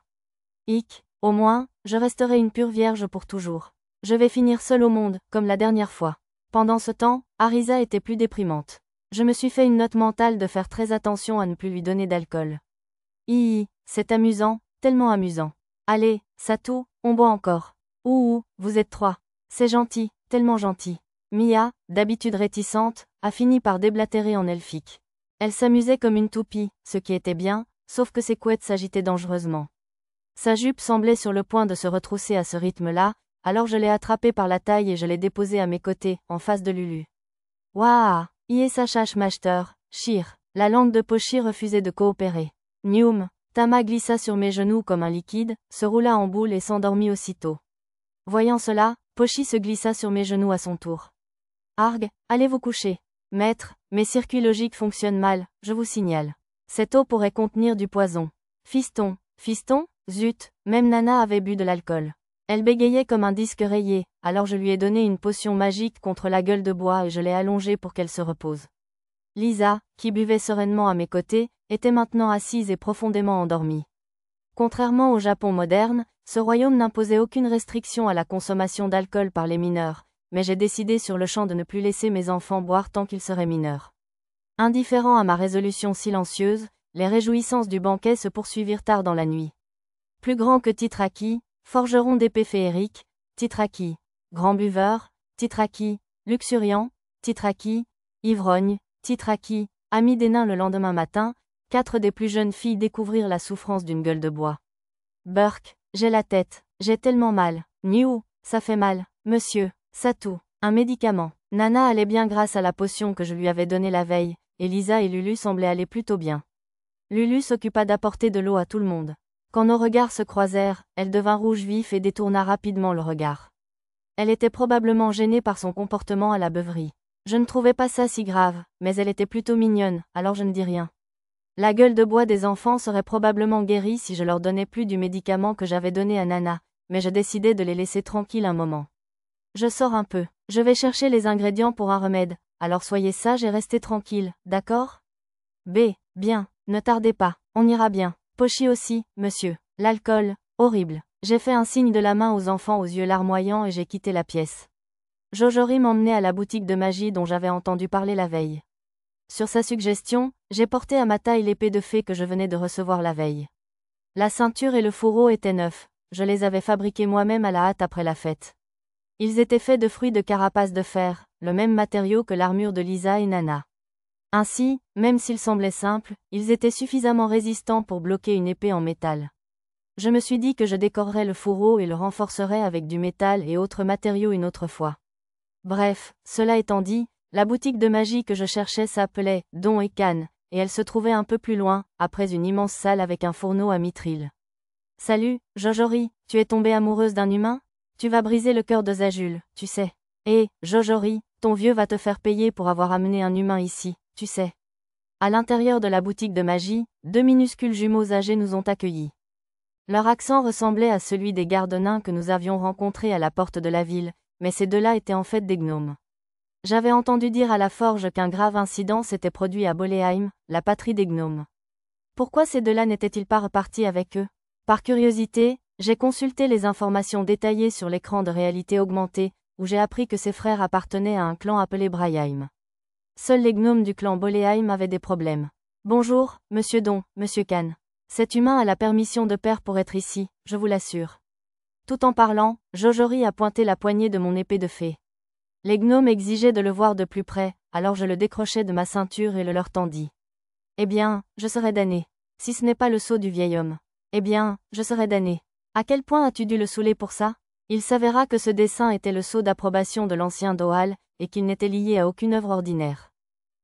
Au moins, je resterai une pure vierge pour toujours. Je vais finir seule au monde, comme la dernière fois. Pendant ce temps, Arisa était plus déprimante. Je me suis fait une note mentale de faire très attention à ne plus lui donner d'alcool. C'est amusant, tellement amusant. Allez, Satou, on boit encore. Vous êtes trois. C'est gentil, tellement gentil. Mia, d'habitude réticente, a fini par déblatérer en elfique. Elle s'amusait comme une toupie, ce qui était bien, sauf que ses couettes s'agitaient dangereusement. Sa jupe semblait sur le point de se retrousser à ce rythme-là, alors je l'ai attrapée par la taille et je l'ai déposée à mes côtés, en face de Lulu. Waouh, Sachash Master, Shir. La langue de Pochi refusait de coopérer. Nium, Tama glissa sur mes genoux comme un liquide, se roula en boule et s'endormit aussitôt. Voyant cela, Pochi se glissa sur mes genoux à son tour. Arg, allez vous coucher. Maître, mes circuits logiques fonctionnent mal, je vous signale. Cette eau pourrait contenir du poison. Fiston, fiston, zut, même Nana avait bu de l'alcool. Elle bégayait comme un disque rayé, alors je lui ai donné une potion magique contre la gueule de bois et je l'ai allongée pour qu'elle se repose. Lisa, qui buvait sereinement à mes côtés, était maintenant assise et profondément endormie. Contrairement au Japon moderne, ce royaume n'imposait aucune restriction à la consommation d'alcool par les mineurs, mais j'ai décidé sur le champ de ne plus laisser mes enfants boire tant qu'ils seraient mineurs. Indifférent à ma résolution silencieuse, les réjouissances du banquet se poursuivirent tard dans la nuit. Plus grand que Titraki, forgeron d'épées féeriques, Titraki, grand buveur, Titraki, luxuriant, Titraki, ivrogne, Titraki, ami des nains. Le lendemain matin, 4 des plus jeunes filles découvrirent la souffrance d'une gueule de bois. Burk, j'ai la tête, j'ai tellement mal. Niou, ça fait mal, monsieur, Satou, un médicament. Nana allait bien grâce à la potion que je lui avais donnée la veille, et Lisa et Lulu semblaient aller plutôt bien. Lulu s'occupa d'apporter de l'eau à tout le monde. Quand nos regards se croisèrent, elle devint rouge vif et détourna rapidement le regard. Elle était probablement gênée par son comportement à la beuverie. Je ne trouvais pas ça si grave, mais elle était plutôt mignonne, alors je ne dis rien. La gueule de bois des enfants serait probablement guérie si je leur donnais plus du médicament que j'avais donné à Nana, mais je décidai de les laisser tranquilles un moment. Je sors un peu. Je vais chercher les ingrédients pour un remède, alors soyez sages et restez tranquilles, d'accord? Bien, ne tardez pas, on ira bien. Pochi aussi, monsieur. L'alcool, horrible. J'ai fait un signe de la main aux enfants aux yeux larmoyants et j'ai quitté la pièce. Jojori m'emmenait à la boutique de magie dont j'avais entendu parler la veille. Sur sa suggestion, j'ai porté à ma taille l'épée de fée que je venais de recevoir la veille. La ceinture et le fourreau étaient neufs, je les avais fabriqués moi-même à la hâte après la fête. Ils étaient faits de fruits de carapace de fer, le même matériau que l'armure de Lisa et Nana. Ainsi, même s'ils semblaient simples, ils étaient suffisamment résistants pour bloquer une épée en métal. Je me suis dit que je décorerais le fourreau et le renforcerais avec du métal et autres matériaux une autre fois. Bref, cela étant dit, la boutique de magie que je cherchais s'appelait Don et Cannes, et elle se trouvait un peu plus loin, après une immense salle avec un fourneau à mitril. Salut, Jojori, tu es tombée amoureuse d'un humain? Tu vas briser le cœur de Zajul, tu sais. Jojori, ton vieux va te faire payer pour avoir amené un humain ici, tu sais. À l'intérieur de la boutique de magie, 2 minuscules jumeaux âgés nous ont accueillis. Leur accent ressemblait à celui des gardes nains que nous avions rencontrés à la porte de la ville, mais ces deux-là étaient en fait des gnomes. J'avais entendu dire à la forge qu'un grave incident s'était produit à Boleheim, la patrie des gnomes. Pourquoi ces deux-là n'étaient-ils pas repartis avec eux? Par curiosité, j'ai consulté les informations détaillées sur l'écran de réalité augmentée, où j'ai appris que ses frères appartenaient à un clan appelé Braiheim. Seuls les gnomes du clan Boleheim avaient des problèmes. Bonjour, monsieur Don, monsieur Khan. Cet humain a la permission de père pour être ici, je vous l'assure. Tout en parlant, Jojori a pointé la poignée de mon épée de fée. Les gnomes exigeaient de le voir de plus près, alors je le décrochai de ma ceinture et le leur tendis. Eh bien, je serai damné. Si ce n'est pas le sceau du vieil homme. Eh bien, je serai damné. À quel point as-tu dû le saouler pour ça? Il s'avéra que ce dessin était le sceau d'approbation de l'ancien Doal, et qu'il n'était lié à aucune œuvre ordinaire.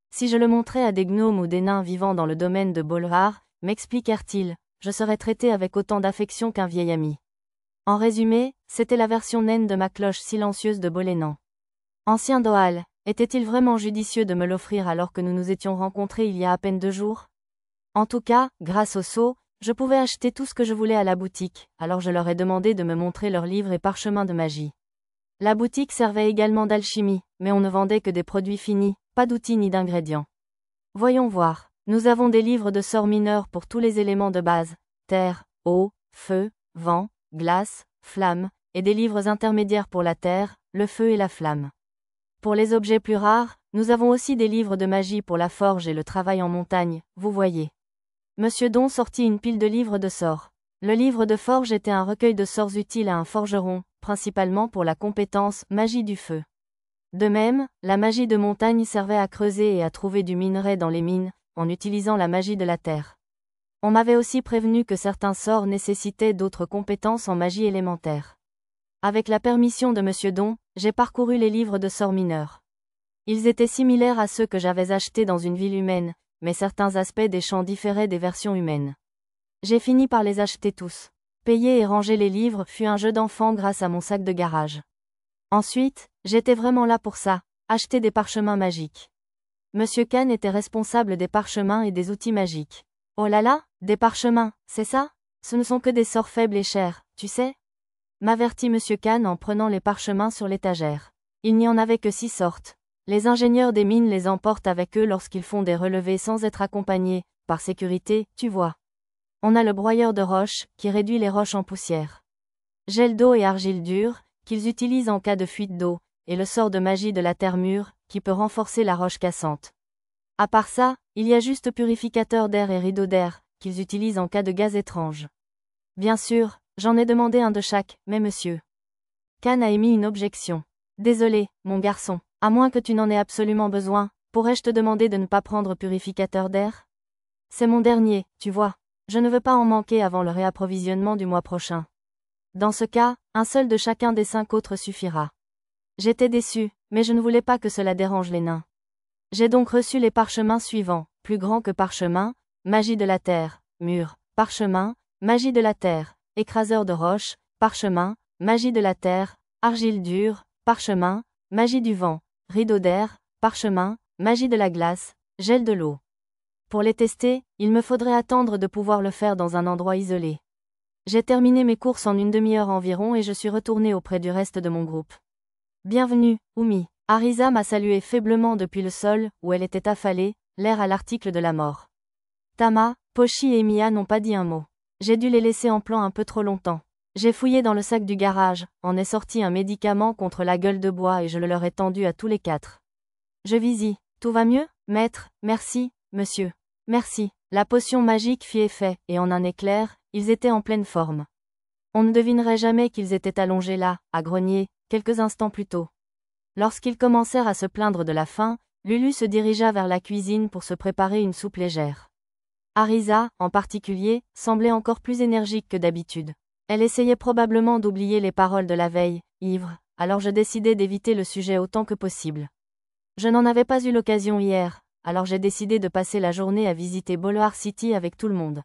Si je le montrais à des gnomes ou des nains vivant dans le domaine de Bolhar, m'expliquèrent-ils, je serais traité avec autant d'affection qu'un vieil ami. En résumé, c'était la version naine de ma cloche silencieuse de Bolénan. Ancien Doal, était-il vraiment judicieux de me l'offrir alors que nous nous étions rencontrés il y a à peine 2 jours? En tout cas, grâce au sceau, je pouvais acheter tout ce que je voulais à la boutique, alors je leur ai demandé de me montrer leurs livres et parchemins de magie. La boutique servait également d'alchimie, mais on ne vendait que des produits finis, pas d'outils ni d'ingrédients. Voyons voir, nous avons des livres de sorts mineurs pour tous les éléments de base, terre, eau, feu, vent, glace, flamme, et des livres intermédiaires pour la terre, le feu et la flamme. Pour les objets plus rares, nous avons aussi des livres de magie pour la forge et le travail en montagne, vous voyez. Monsieur Don sortit une pile de livres de sorts. Le livre de forge était un recueil de sorts utiles à un forgeron, principalement pour la compétence magie du feu. De même, la magie de montagne servait à creuser et à trouver du minerai dans les mines, en utilisant la magie de la terre. On m'avait aussi prévenu que certains sorts nécessitaient d'autres compétences en magie élémentaire. Avec la permission de Monsieur Don, j'ai parcouru les livres de sorts mineurs. Ils étaient similaires à ceux que j'avais achetés dans une ville humaine, mais certains aspects des champs différaient des versions humaines. J'ai fini par les acheter tous. Payer et ranger les livres fut un jeu d'enfant grâce à mon sac de garage. Ensuite, j'étais vraiment là pour ça, acheter des parchemins magiques. Monsieur Khan était responsable des parchemins et des outils magiques. Oh là là, des parchemins, c'est ça? Ce ne sont que des sorts faibles et chers, tu sais? M'avertit Monsieur Khan en prenant les parchemins sur l'étagère. Il n'y en avait que 6 sortes. Les ingénieurs des mines les emportent avec eux lorsqu'ils font des relevés sans être accompagnés, par sécurité, tu vois. On a le broyeur de roches, qui réduit les roches en poussière. Gel d'eau et argile dure, qu'ils utilisent en cas de fuite d'eau, et le sort de magie de la terre mûre, qui peut renforcer la roche cassante. À part ça, il y a juste purificateur d'air et rideau d'air, qu'ils utilisent en cas de gaz étrange. Bien sûr, j'en ai demandé un de chaque, mais monsieur Khan a émis une objection. Désolé, mon garçon, à moins que tu n'en aies absolument besoin, pourrais-je te demander de ne pas prendre purificateur d'air? C'est mon dernier, tu vois. Je ne veux pas en manquer avant le réapprovisionnement du mois prochain. Dans ce cas, un seul de chacun des 5 autres suffira. J'étais déçu, mais je ne voulais pas que cela dérange les nains. J'ai donc reçu les parchemins suivants, plus grand que parchemin, magie de la terre, mur, parchemin, magie de la terre, écraseur de roche, parchemin, magie de la terre, argile dure, parchemin, magie du vent, rideau d'air, parchemin, magie de la glace, gel de l'eau. Pour les tester, il me faudrait attendre de pouvoir le faire dans un endroit isolé. J'ai terminé mes courses en une demi-heure environ et je suis retourné auprès du reste de mon groupe. Bienvenue, Oumi. Arisa m'a salué faiblement depuis le sol, où elle était affalée, l'air à l'article de la mort. Tama, Pochi et Mia n'ont pas dit un mot. J'ai dû les laisser en plan un peu trop longtemps. J'ai fouillé dans le sac du garage, en ai sorti un médicament contre la gueule de bois et je le leur ai tendu à tous les 4. Je visis. Tout va mieux, maître? Merci, monsieur. Merci. La potion magique fit effet, et en un éclair, ils étaient en pleine forme. On ne devinerait jamais qu'ils étaient allongés là, à grogner, quelques instants plus tôt. Lorsqu'ils commencèrent à se plaindre de la faim, Lulu se dirigea vers la cuisine pour se préparer une soupe légère. Arisa, en particulier, semblait encore plus énergique que d'habitude. Elle essayait probablement d'oublier les paroles de la veille, ivre, alors je décidai d'éviter le sujet autant que possible. Je n'en avais pas eu l'occasion hier, alors j'ai décidé de passer la journée à visiter Boulevard City avec tout le monde.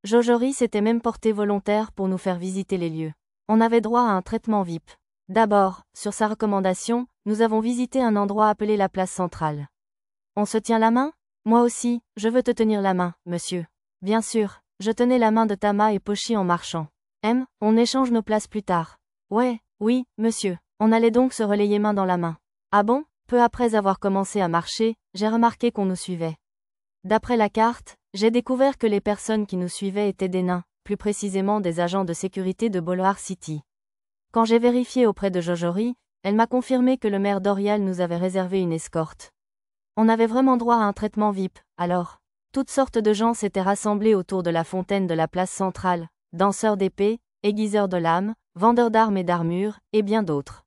Jojori s'était même porté volontaire pour nous faire visiter les lieux. On avait droit à un traitement VIP. D'abord, sur sa recommandation, nous avons visité un endroit appelé la place centrale. On se tient la main? Moi aussi, je veux te tenir la main, monsieur. Bien sûr, je tenais la main de Tama et Pochi en marchant. On échange nos places plus tard. Ouais, oui, monsieur. On allait donc se relayer main dans la main. Ah bon? Peu après avoir commencé à marcher, j'ai remarqué qu'on nous suivait. D'après la carte, j'ai découvert que les personnes qui nous suivaient étaient des nains, plus précisément des agents de sécurité de Boulevard City. Quand j'ai vérifié auprès de Jojori, elle m'a confirmé que le maire Dorial nous avait réservé une escorte. On avait vraiment droit à un traitement VIP, alors. Toutes sortes de gens s'étaient rassemblés autour de la fontaine de la place centrale, danseurs d'épée, aiguiseurs de lames, vendeurs d'armes et d'armures, et bien d'autres.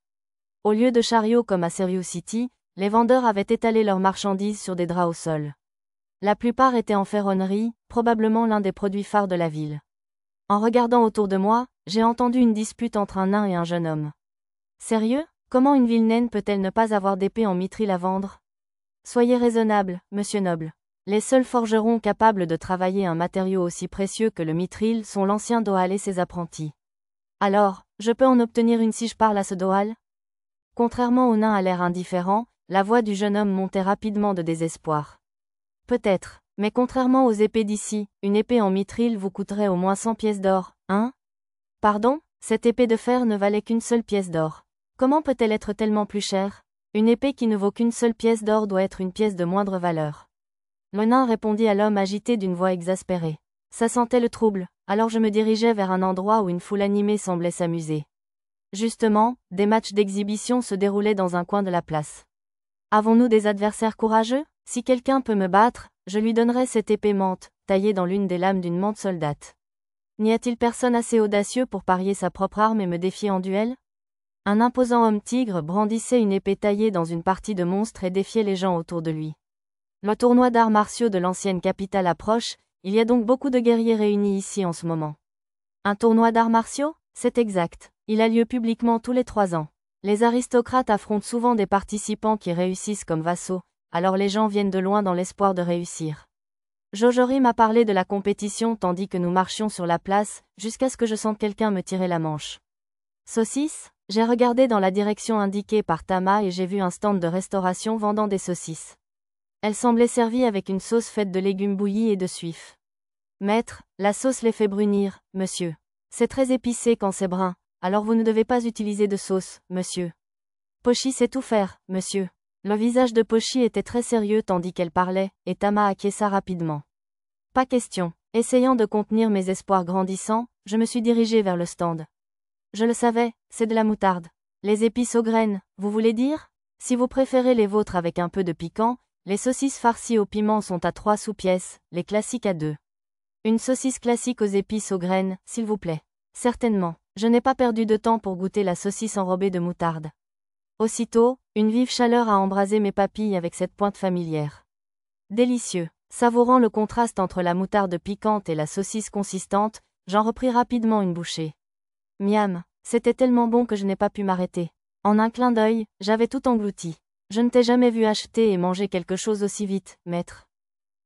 Au lieu de chariots comme à Serious City, les vendeurs avaient étalé leurs marchandises sur des draps au sol. La plupart étaient en ferronnerie, probablement l'un des produits phares de la ville. En regardant autour de moi, j'ai entendu une dispute entre un nain et un jeune homme. Sérieux? Comment une ville naine peut-elle ne pas avoir d'épée en mithril à vendre? Soyez raisonnable, monsieur Noble. Les seuls forgerons capables de travailler un matériau aussi précieux que le mithril sont l'ancien Doal et ses apprentis. Alors, je peux en obtenir une si je parle à ce Doal? Contrairement au nain à l'air indifférent, la voix du jeune homme montait rapidement de désespoir. Peut-être, mais contrairement aux épées d'ici, une épée en mithril vous coûterait au moins 100 pièces d'or, hein? Pardon? Cette épée de fer ne valait qu'une seule pièce d'or. Comment peut-elle être tellement plus chère? Une épée qui ne vaut qu'une seule pièce d'or doit être une pièce de moindre valeur. Le nain répondit à l'homme agité d'une voix exaspérée. Ça sentait le trouble, alors je me dirigeais vers un endroit où une foule animée semblait s'amuser. Justement, des matchs d'exhibition se déroulaient dans un coin de la place. Avons-nous des adversaires courageux? Si quelqu'un peut me battre, je lui donnerai cette épée mante, taillée dans l'une des lames d'une mante soldate. N'y a-t-il personne assez audacieux pour parier sa propre arme et me défier en duel? Un imposant homme tigre brandissait une épée taillée dans une partie de monstre et défiait les gens autour de lui. Le tournoi d'arts martiaux de l'ancienne capitale approche, il y a donc beaucoup de guerriers réunis ici en ce moment. Un tournoi d'arts martiaux? C'est exact. Il a lieu publiquement tous les 3 ans. Les aristocrates affrontent souvent des participants qui réussissent comme vassaux, alors les gens viennent de loin dans l'espoir de réussir. Jojori m'a parlé de la compétition tandis que nous marchions sur la place, jusqu'à ce que je sente quelqu'un me tirer la manche. Saucisses? J'ai regardé dans la direction indiquée par Tama et j'ai vu un stand de restauration vendant des saucisses. Elle semblait servie avec une sauce faite de légumes bouillis et de suif. Maître, la sauce les fait brunir, monsieur. C'est très épicé quand c'est brun, alors vous ne devez pas utiliser de sauce, monsieur. Pochi sait tout faire, monsieur. Le visage de Pochi était très sérieux tandis qu'elle parlait, et Tama acquiesça rapidement. Pas question. Essayant de contenir mes espoirs grandissants, je me suis dirigé vers le stand. Je le savais, c'est de la moutarde. Les épices aux graines, vous voulez dire? Si vous préférez les vôtres avec un peu de piquant, les saucisses farcies au piment sont à 3 sous pièce, les classiques à 2. Une saucisse classique aux épices aux graines, s'il vous plaît. Certainement. Je n'ai pas perdu de temps pour goûter la saucisse enrobée de moutarde. Aussitôt, une vive chaleur a embrasé mes papilles avec cette pointe familière. Délicieux. Savourant le contraste entre la moutarde piquante et la saucisse consistante, j'en repris rapidement une bouchée. Miam, c'était tellement bon que je n'ai pas pu m'arrêter. En un clin d'œil, j'avais tout englouti. Je ne t'ai jamais vu acheter et manger quelque chose aussi vite, maître.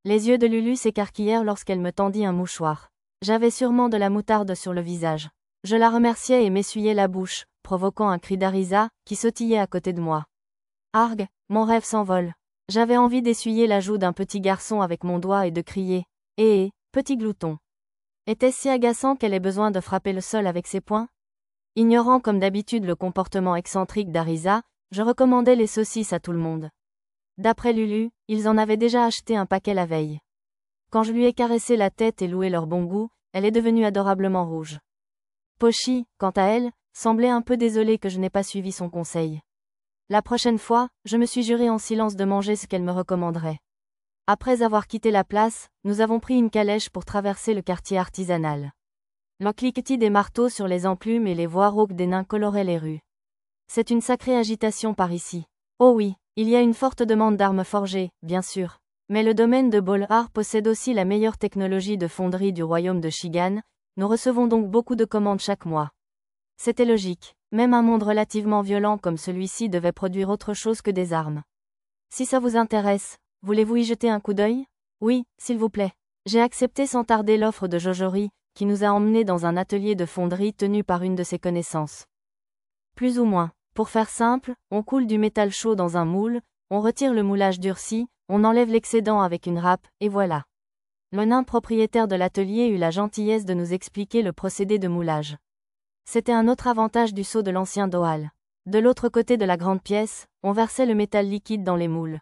Les yeux de Lulu s'écarquillèrent lorsqu'elle me tendit un mouchoir. J'avais sûrement de la moutarde sur le visage. Je la remerciai et m'essuyai la bouche, provoquant un cri d'Arisa, qui sautillait à côté de moi. Argue, mon rêve s'envole. J'avais envie d'essuyer la joue d'un petit garçon avec mon doigt et de crier « Hé, petit glouton !» Était-ce si agaçant qu'elle ait besoin de frapper le sol avec ses poings? Ignorant comme d'habitude le comportement excentrique d'Arisa, je recommandais les saucisses à tout le monde. D'après Lulu, ils en avaient déjà acheté un paquet la veille. Quand je lui ai caressé la tête et loué leur bon goût, elle est devenue adorablement rouge. Pochi, quant à elle, semblait un peu désolée que je n'ai pas suivi son conseil. La prochaine fois, je me suis juré en silence de manger ce qu'elle me recommanderait. Après avoir quitté la place, nous avons pris une calèche pour traverser le quartier artisanal. Le cliquetis des marteaux sur les enclumes et les voix rauques des nains coloraient les rues. C'est une sacrée agitation par ici. Oh oui, il y a une forte demande d'armes forgées, bien sûr. Mais le domaine de Bolhar possède aussi la meilleure technologie de fonderie du royaume de Shigan, nous recevons donc beaucoup de commandes chaque mois. C'était logique, même un monde relativement violent comme celui-ci devait produire autre chose que des armes. Si ça vous intéresse, voulez-vous y jeter un coup d'œil? Oui, s'il vous plaît. J'ai accepté sans tarder l'offre de Jojori, qui nous a emmenés dans un atelier de fonderie tenu par une de ses connaissances. Plus ou moins. Pour faire simple, on coule du métal chaud dans un moule, on retire le moulage durci, on enlève l'excédent avec une râpe, et voilà. Le nain propriétaire de l'atelier eut la gentillesse de nous expliquer le procédé de moulage. C'était un autre avantage du sceau de l'ancien Doal. De l'autre côté de la grande pièce, on versait le métal liquide dans les moules.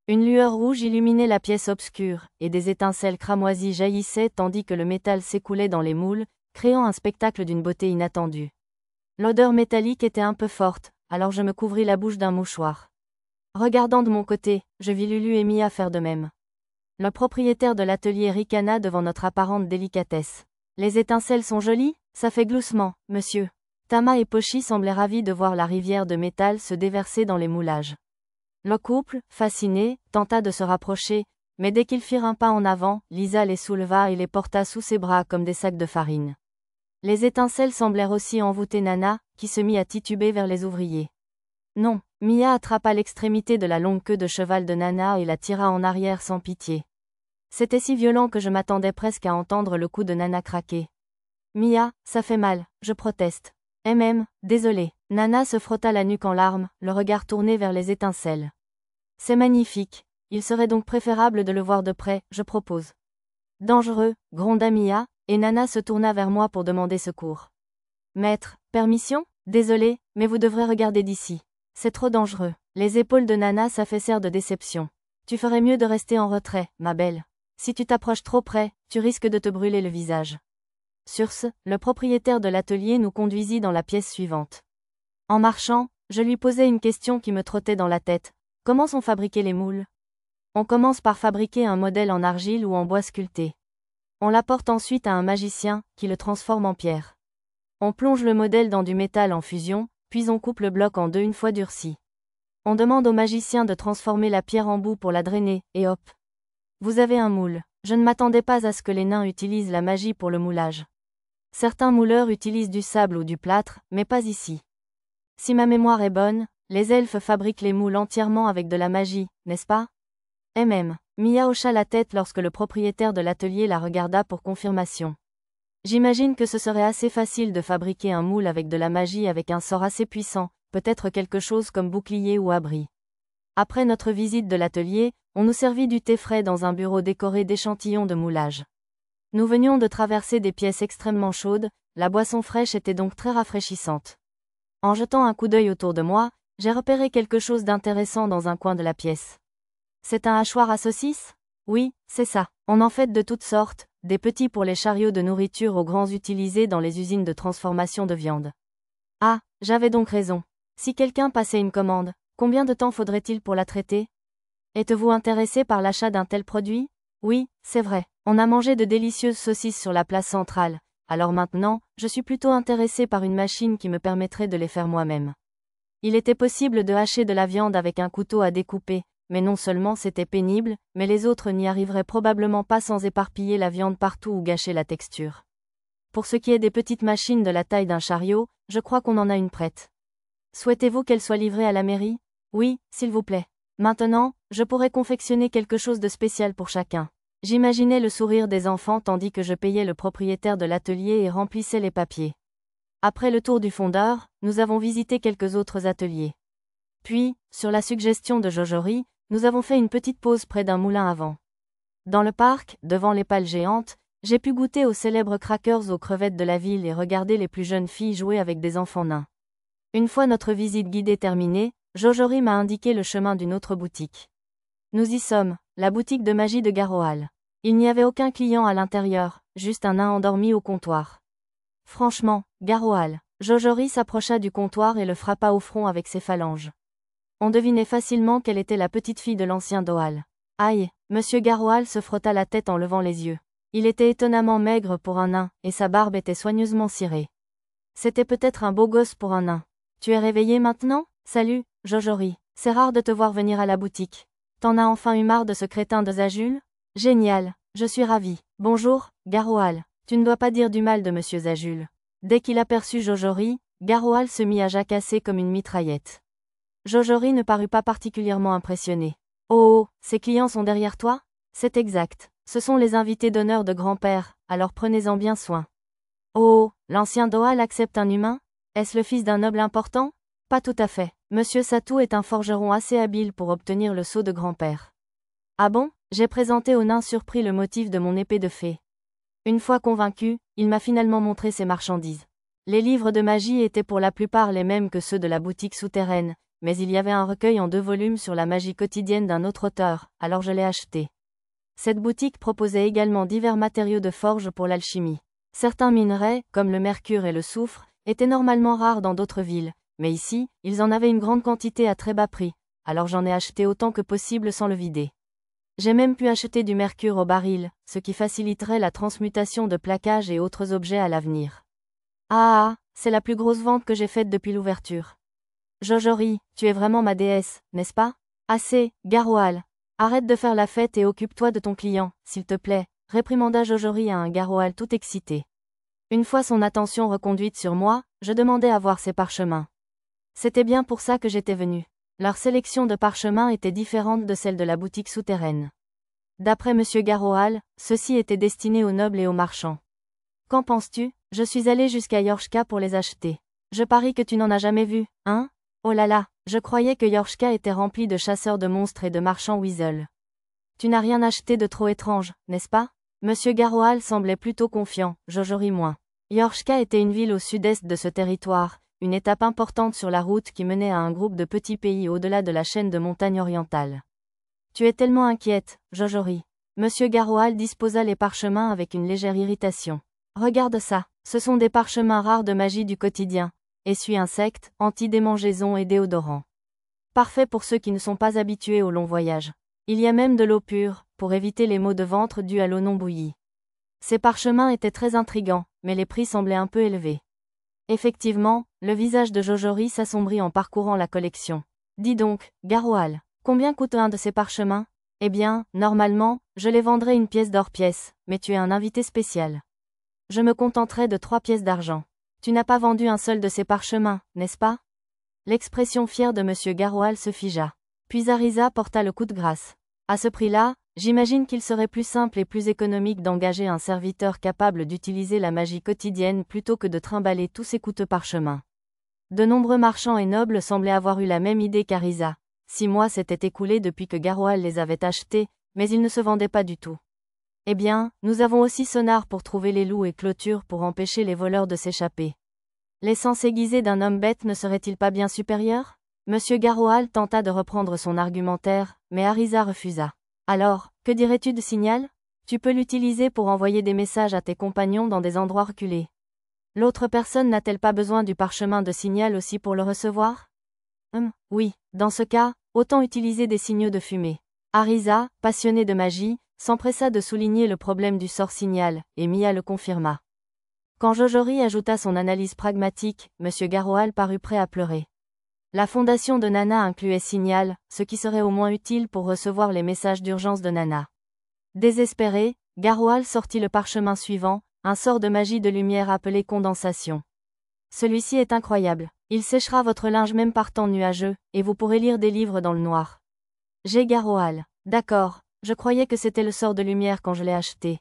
Une lueur rouge illuminait la pièce obscure, et des étincelles cramoisies jaillissaient tandis que le métal s'écoulait dans les moules, créant un spectacle d'une beauté inattendue. L'odeur métallique était un peu forte, alors je me couvris la bouche d'un mouchoir. Regardant de mon côté, je vis Lulu et Mia faire de même. Le propriétaire de l'atelier ricana devant notre apparente délicatesse. Les étincelles sont jolies? Ça fait gloussement, monsieur. Tama et Pochi semblaient ravis de voir la rivière de métal se déverser dans les moulages. Le couple, fasciné, tenta de se rapprocher, mais dès qu'ils firent un pas en avant, Lisa les souleva et les porta sous ses bras comme des sacs de farine. Les étincelles semblèrent aussi envoûter Nana, qui se mit à tituber vers les ouvriers. Non, Mia attrapa l'extrémité de la longue queue de cheval de Nana et la tira en arrière sans pitié. C'était si violent que je m'attendais presque à entendre le cou de Nana craquer. Mia, ça fait mal, je proteste. Désolé. Nana se frotta la nuque en larmes, le regard tourné vers les étincelles. C'est magnifique. Il serait donc préférable de le voir de près, je propose. Dangereux, gronda Mia, et Nana se tourna vers moi pour demander secours. Maître, permission? Désolé, mais vous devrez regarder d'ici. C'est trop dangereux. Les épaules de Nana s'affaissèrent de déception. Tu ferais mieux de rester en retrait, ma belle. Si tu t'approches trop près, tu risques de te brûler le visage. Sur ce, le propriétaire de l'atelier nous conduisit dans la pièce suivante. En marchant, je lui posai une question qui me trottait dans la tête. Comment sont fabriqués les moules? On commence par fabriquer un modèle en argile ou en bois sculpté. On l'apporte ensuite à un magicien, qui le transforme en pierre. On plonge le modèle dans du métal en fusion, puis on coupe le bloc en deux une fois durci. On demande au magicien de transformer la pierre en boue pour la drainer, et hop. Vous avez un moule. Je ne m'attendais pas à ce que les nains utilisent la magie pour le moulage. Certains mouleurs utilisent du sable ou du plâtre, mais pas ici. Si ma mémoire est bonne, les elfes fabriquent les moules entièrement avec de la magie, n'est-ce pas? Mia hocha la tête lorsque le propriétaire de l'atelier la regarda pour confirmation. J'imagine que ce serait assez facile de fabriquer un moule avec de la magie avec un sort assez puissant, peut-être quelque chose comme bouclier ou abri. Après notre visite de l'atelier, On nous servit du thé frais dans un bureau décoré d'échantillons de moulage. Nous venions de traverser des pièces extrêmement chaudes, la boisson fraîche était donc très rafraîchissante. En jetant un coup d'œil autour de moi, j'ai repéré quelque chose d'intéressant dans un coin de la pièce. C'est un hachoir à saucisses? Oui, c'est ça. On en fait de toutes sortes, des petits pour les chariots de nourriture aux grands utilisés dans les usines de transformation de viande. Ah, j'avais donc raison. Si quelqu'un passait une commande, combien de temps faudrait-il pour la traiter? Êtes-vous intéressé par l'achat d'un tel produit? Oui, c'est vrai. On a mangé de délicieuses saucisses sur la place centrale, alors maintenant, je suis plutôt intéressé par une machine qui me permettrait de les faire moi-même. Il était possible de hacher de la viande avec un couteau à découper, mais non seulement c'était pénible, mais les autres n'y arriveraient probablement pas sans éparpiller la viande partout ou gâcher la texture. Pour ce qui est des petites machines de la taille d'un chariot, je crois qu'on en a une prête. Souhaitez-vous qu'elle soit livrée à la mairie? Oui, s'il vous plaît. Maintenant, je pourrais confectionner quelque chose de spécial pour chacun. J'imaginais le sourire des enfants tandis que je payais le propriétaire de l'atelier et remplissais les papiers. Après le tour du fondeur, nous avons visité quelques autres ateliers. Puis, sur la suggestion de Jojori, nous avons fait une petite pause près d'un moulin à vent. Dans le parc, devant les pales géantes, j'ai pu goûter aux célèbres crackers aux crevettes de la ville et regarder les plus jeunes filles jouer avec des enfants nains. Une fois notre visite guidée terminée, Jojori m'a indiqué le chemin d'une autre boutique. Nous y sommes, la boutique de magie de Garoal. Il n'y avait aucun client à l'intérieur, juste un nain endormi au comptoir. Franchement, Garoal. Jojori s'approcha du comptoir et le frappa au front avec ses phalanges. On devinait facilement qu'elle était la petite fille de l'ancien Doal. Aïe, Monsieur Garoal se frotta la tête en levant les yeux. Il était étonnamment maigre pour un nain, et sa barbe était soigneusement cirée. C'était peut-être un beau gosse pour un nain. Tu es réveillé maintenant? Salut, Jojori. C'est rare de te voir venir à la boutique. T'en as enfin eu marre de ce crétin de Zajul? Génial, je suis ravi. Bonjour, Garoal. Tu ne dois pas dire du mal de Monsieur Zajul. Dès qu'il aperçut Jojori, Garoal se mit à jacasser comme une mitraillette. Jojori ne parut pas particulièrement impressionné. Oh, ces clients sont derrière toi? C'est exact. Ce sont les invités d'honneur de grand-père, alors prenez-en bien soin. Oh, l'ancien Doal accepte un humain? Est-ce le fils d'un noble important? Pas tout à fait. Monsieur Satou est un forgeron assez habile pour obtenir le sceau de grand-père. Ah bon? J'ai présenté au nain surpris le motif de mon épée de fée. Une fois convaincu, il m'a finalement montré ses marchandises. Les livres de magie étaient pour la plupart les mêmes que ceux de la boutique souterraine, mais il y avait un recueil en 2 volumes sur la magie quotidienne d'un autre auteur, alors je l'ai acheté. Cette boutique proposait également divers matériaux de forge pour l'alchimie. Certains minerais, comme le mercure et le soufre, étaient normalement rares dans d'autres villes, mais ici, ils en avaient une grande quantité à très bas prix, alors j'en ai acheté autant que possible sans le vider. J'ai même pu acheter du mercure au baril, ce qui faciliterait la transmutation de plaquages et autres objets à l'avenir. Ah, c'est la plus grosse vente que j'ai faite depuis l'ouverture. Jojori, tu es vraiment ma déesse, n'est-ce pas? Assez, Garoal. Arrête de faire la fête et occupe-toi de ton client, s'il te plaît, réprimanda Jojori à un Garoal tout excité. Une fois son attention reconduite sur moi, je demandai à voir ses parchemins. C'était bien pour ça que j'étais venu. Leur sélection de parchemins était différente de celle de la boutique souterraine. D'après Monsieur Garoal, ceux-ci étaient destinés aux nobles et aux marchands. Qu'en penses-tu? Je suis allé jusqu'à Yorshka pour les acheter. Je parie que tu n'en as jamais vu, hein? Oh là là, je croyais que Yorshka était rempli de chasseurs de monstres et de marchands weasel. Tu n'as rien acheté de trop étrange, n'est-ce pas? Monsieur Garoal semblait plutôt confiant, Jojori moins. Yorshka était une ville au sud-est de ce territoire, une étape importante sur la route qui menait à un groupe de petits pays au-delà de la chaîne de montagnes orientales. Tu es tellement inquiète, Jojori. Monsieur Garoal disposa les parchemins avec une légère irritation. Regarde ça, ce sont des parchemins rares de magie du quotidien. Essuie-insectes, anti-démangeaison et déodorant. Parfait pour ceux qui ne sont pas habitués aux longs voyages. Il y a même de l'eau pure, pour éviter les maux de ventre dus à l'eau non bouillie. Ces parchemins étaient très intrigants, mais les prix semblaient un peu élevés. Effectivement, le visage de Jojori s'assombrit en parcourant la collection. Dis donc, Garoal, combien coûte un de ces parchemins? Eh bien, normalement, je les vendrais une pièce d'or pièce, mais tu es un invité spécial. Je me contenterai de 3 pièces d'argent. Tu n'as pas vendu un seul de ces parchemins, n'est-ce pas? L'expression fière de Monsieur Garoal se figea. Puis Arisa porta le coup de grâce. À ce prix-là, j'imagine qu'il serait plus simple et plus économique d'engager un serviteur capable d'utiliser la magie quotidienne plutôt que de trimballer tous ces coûteux parchemins. De nombreux marchands et nobles semblaient avoir eu la même idée qu'Arisa. 6 mois s'étaient écoulés depuis que Garroal les avait achetés, mais ils ne se vendaient pas du tout. Eh bien, nous avons aussi Sonar pour trouver les loups et Clôture pour empêcher les voleurs de s'échapper. L'essence aiguisée d'un homme bête ne serait-il pas bien supérieur? Monsieur Garroal tenta de reprendre son argumentaire, mais Arisa refusa. Alors, que dirais-tu de Signal? Tu peux l'utiliser pour envoyer des messages à tes compagnons dans des endroits reculés. L'autre personne n'a-t-elle pas besoin du parchemin de Signal aussi pour le recevoir? Oui, dans ce cas, autant utiliser des signaux de fumée. Arisa, passionné de magie, s'empressa de souligner le problème du sort Signal, et Mia le confirma. Quand Jojori ajouta son analyse pragmatique, Monsieur Garroal parut prêt à pleurer. La fondation de Nana incluait Signal, ce qui serait au moins utile pour recevoir les messages d'urgence de Nana. Désespéré, Garroal sortit le parchemin suivant, un sort de magie de lumière appelé condensation. Celui-ci est incroyable. Il séchera votre linge même par temps nuageux, et vous pourrez lire des livres dans le noir. J'ai Garroal. D'accord, je croyais que c'était le sort de lumière quand je l'ai acheté.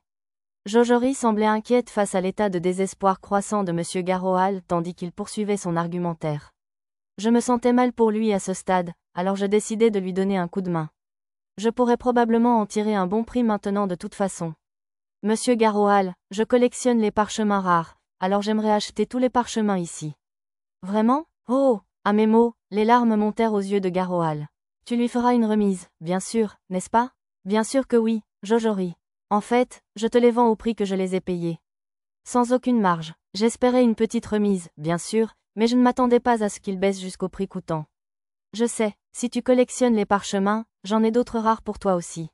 Jojori semblait inquiète face à l'état de désespoir croissant de Monsieur Garroal tandis qu'il poursuivait son argumentaire. Je me sentais mal pour lui à ce stade, alors je décidai de lui donner un coup de main. Je pourrais probablement en tirer un bon prix maintenant de toute façon. Monsieur Garroal, je collectionne les parchemins rares, alors j'aimerais acheter tous les parchemins ici. Vraiment? Oh! À mes mots, les larmes montèrent aux yeux de Garroal. Tu lui feras une remise, bien sûr, n'est-ce pas? Bien sûr que oui, Jojori. En fait, je te les vends au prix que je les ai payés. Sans aucune marge. J'espérais une petite remise, bien sûr, mais je ne m'attendais pas à ce qu'ils baissent jusqu'au prix coûtant. Je sais, si tu collectionnes les parchemins, j'en ai d'autres rares pour toi aussi.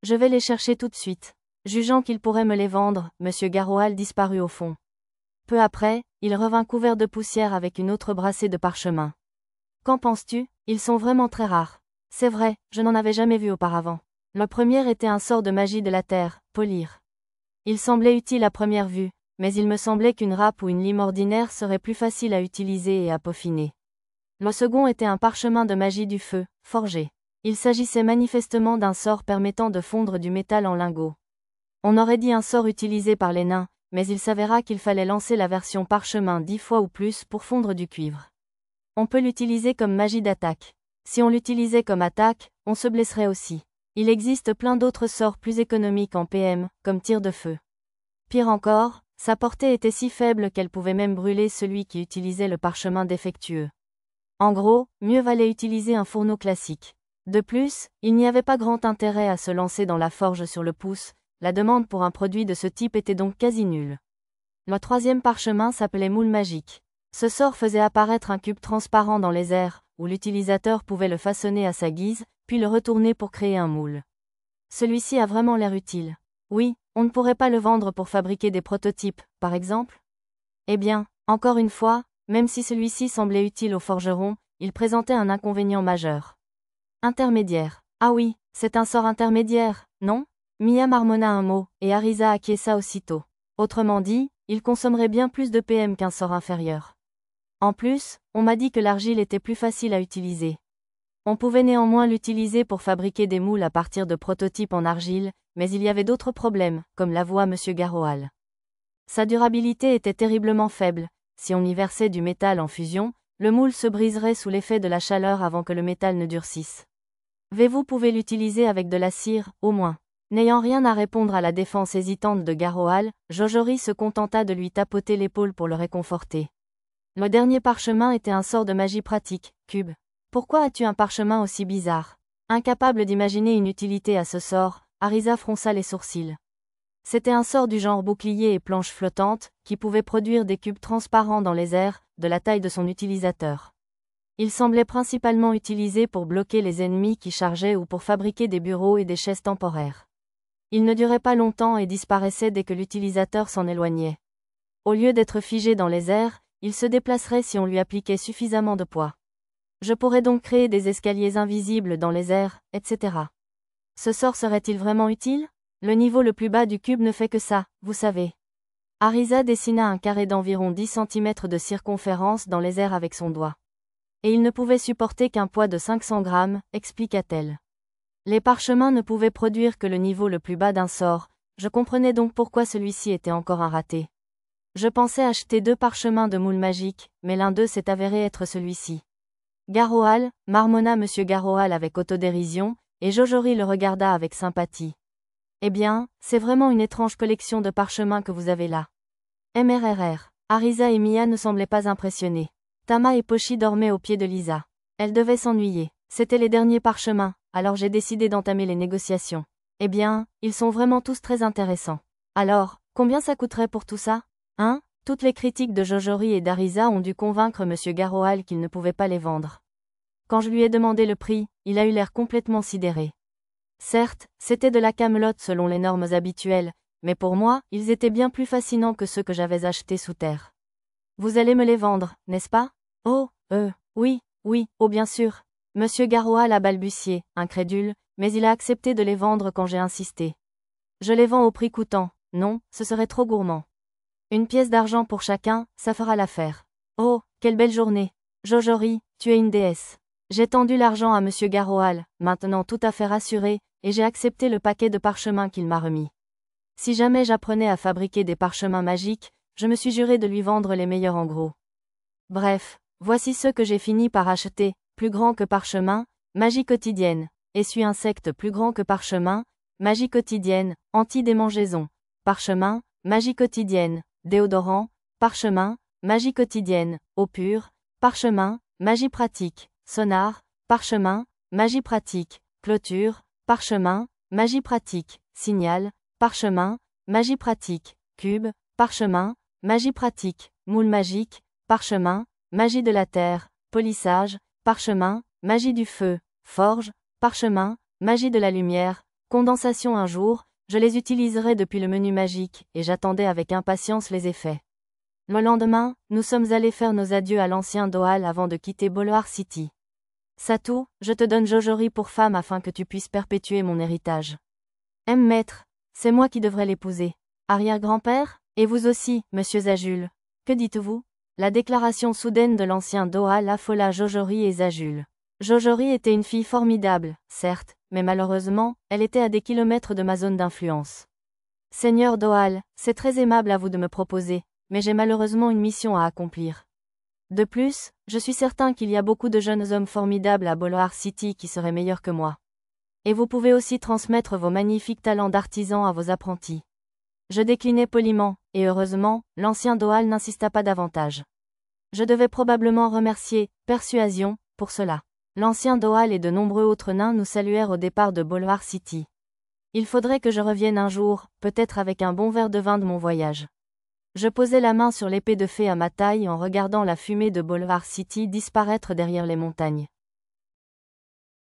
Je vais les chercher tout de suite. Jugeant qu'il pourrait me les vendre, Monsieur Garroal disparut au fond. Peu après, il revint couvert de poussière avec une autre brassée de parchemins. Qu'en penses-tu? Ils sont vraiment très rares. C'est vrai, je n'en avais jamais vu auparavant. Le premier était un sort de magie de la terre, polir. Il semblait utile à première vue, mais il me semblait qu'une râpe ou une lime ordinaire serait plus facile à utiliser et à peaufiner. Le second était un parchemin de magie du feu, forgé. Il s'agissait manifestement d'un sort permettant de fondre du métal en lingots. On aurait dit un sort utilisé par les nains, mais il s'avéra qu'il fallait lancer la version parchemin 10 fois ou plus pour fondre du cuivre. On peut l'utiliser comme magie d'attaque. Si on l'utilisait comme attaque, on se blesserait aussi. Il existe plein d'autres sorts plus économiques en PM, comme tir de feu. Pire encore, sa portée était si faible qu'elle pouvait même brûler celui qui utilisait le parchemin défectueux. En gros, mieux valait utiliser un fourneau classique. De plus, il n'y avait pas grand intérêt à se lancer dans la forge sur le pouce, la demande pour un produit de ce type était donc quasi nulle. Le troisième parchemin s'appelait moule magique. Ce sort faisait apparaître un cube transparent dans les airs, où l'utilisateur pouvait le façonner à sa guise, puis le retourner pour créer un moule. Celui-ci a vraiment l'air utile. Oui, on ne pourrait pas le vendre pour fabriquer des prototypes, par exemple? Eh bien, encore une fois, même si celui-ci semblait utile aux forgerons, il présentait un inconvénient majeur. Intermédiaire. Ah oui, c'est un sort intermédiaire, non? Mia marmonna un mot, et Arisa acquiesça aussitôt. Autrement dit, il consommerait bien plus de PM qu'un sort inférieur. En plus, on m'a dit que l'argile était plus facile à utiliser. On pouvait néanmoins l'utiliser pour fabriquer des moules à partir de prototypes en argile, mais il y avait d'autres problèmes, comme l'avoua Monsieur Garroal. Sa durabilité était terriblement faible. Si on y versait du métal en fusion, le moule se briserait sous l'effet de la chaleur avant que le métal ne durcisse. Vous pouvez l'utiliser avec de la cire, au moins. N'ayant rien à répondre à la défense hésitante de Garroal, Jojori se contenta de lui tapoter l'épaule pour le réconforter. Le dernier parchemin était un sort de magie pratique, cube. Pourquoi as-tu un parchemin aussi bizarre? Incapable d'imaginer une utilité à ce sort, Arisa fronça les sourcils. C'était un sort du genre bouclier et planche flottante, qui pouvait produire des cubes transparents dans les airs, de la taille de son utilisateur. Il semblait principalement utilisé pour bloquer les ennemis qui chargeaient ou pour fabriquer des bureaux et des chaises temporaires. Il ne durait pas longtemps et disparaissait dès que l'utilisateur s'en éloignait. Au lieu d'être figé dans les airs, il se déplacerait si on lui appliquait suffisamment de poids. Je pourrais donc créer des escaliers invisibles dans les airs, etc. Ce sort serait-il vraiment utile? Le niveau le plus bas du cube ne fait que ça, vous savez. Arisa dessina un carré d'environ 10 cm de circonférence dans les airs avec son doigt. Et il ne pouvait supporter qu'un poids de 500 grammes, expliqua-t-elle. Les parchemins ne pouvaient produire que le niveau le plus bas d'un sort, je comprenais donc pourquoi celui-ci était encore un raté. Je pensais acheter 2 parchemins de moule magique, mais l'un d'eux s'est avéré être celui-ci. Garoal, marmonna M. Garoal avec autodérision, et Jojori le regarda avec sympathie. Eh bien, c'est vraiment une étrange collection de parchemins que vous avez là. MRRR. Arisa et Mia ne semblaient pas impressionnés. Tama et Pochi dormaient aux pieds de Lisa. Elle devait s'ennuyer. C'étaient les derniers parchemins, alors j'ai décidé d'entamer les négociations. Eh bien, ils sont vraiment tous très intéressants. Alors, combien ça coûterait pour tout ça? Hein? Toutes les critiques de Jojori et d'Arisa ont dû convaincre M. Garoal qu'il ne pouvait pas les vendre. Quand je lui ai demandé le prix, il a eu l'air complètement sidéré. Certes, c'était de la camelote selon les normes habituelles, mais pour moi, ils étaient bien plus fascinants que ceux que j'avais achetés sous terre. Vous allez me les vendre, n'est-ce pas? Oh, oui, oh bien sûr. M. Garoal a balbutié, incrédule, mais il a accepté de les vendre quand j'ai insisté. Je les vends au prix coûtant, non, ce serait trop gourmand. Une pièce d'argent pour chacun, ça fera l'affaire. Oh, quelle belle journée. Jojori, tu es une déesse. J'ai tendu l'argent à M. Garoal, maintenant tout à fait rassuré, et j'ai accepté le paquet de parchemins qu'il m'a remis. Si jamais j'apprenais à fabriquer des parchemins magiques, je me suis juré de lui vendre les meilleurs en gros. Bref, voici ceux que j'ai fini par acheter, plus grand que parchemin, magie quotidienne, essuie-insectes plus grand que parchemin, magie quotidienne, anti-démangeaison, parchemin, magie quotidienne, déodorant, parchemin, magie quotidienne, eau pure, parchemin, magie pratique, sonar, parchemin, magie pratique, clôture, parchemin, magie pratique, signal, parchemin, magie pratique, cube, parchemin, magie pratique, moule magique, parchemin, magie de la terre, polissage, parchemin, magie du feu, forge, parchemin, magie de la lumière, condensation. Un jour, je les utiliserai depuis le menu magique, et j'attendais avec impatience les effets. Le lendemain, nous sommes allés faire nos adieux à l'ancien Doal avant de quitter Boulevard City. Satou, je te donne Jojori pour femme afin que tu puisses perpétuer mon héritage. Maître, c'est moi qui devrais l'épouser. Arrière-grand-père? Et vous aussi, monsieur Zajul. Que dites-vous? La déclaration soudaine de l'ancien Doal affola Jojori et Zajul. Jojori était une fille formidable, certes, mais malheureusement, elle était à des kilomètres de ma zone d'influence. Seigneur Doal, c'est très aimable à vous de me proposer, mais j'ai malheureusement une mission à accomplir. De plus, je suis certain qu'il y a beaucoup de jeunes hommes formidables à Boulevard City qui seraient meilleurs que moi. Et vous pouvez aussi transmettre vos magnifiques talents d'artisan à vos apprentis. Je déclinai poliment, et heureusement, l'ancien Doal n'insista pas davantage. Je devais probablement remercier Persuasion pour cela. L'ancien Doal et de nombreux autres nains nous saluèrent au départ de Boulevard City. Il faudrait que je revienne un jour, peut-être avec un bon verre de vin de mon voyage. Je posai la main sur l'épée de fée à ma taille en regardant la fumée de Boulevard City disparaître derrière les montagnes.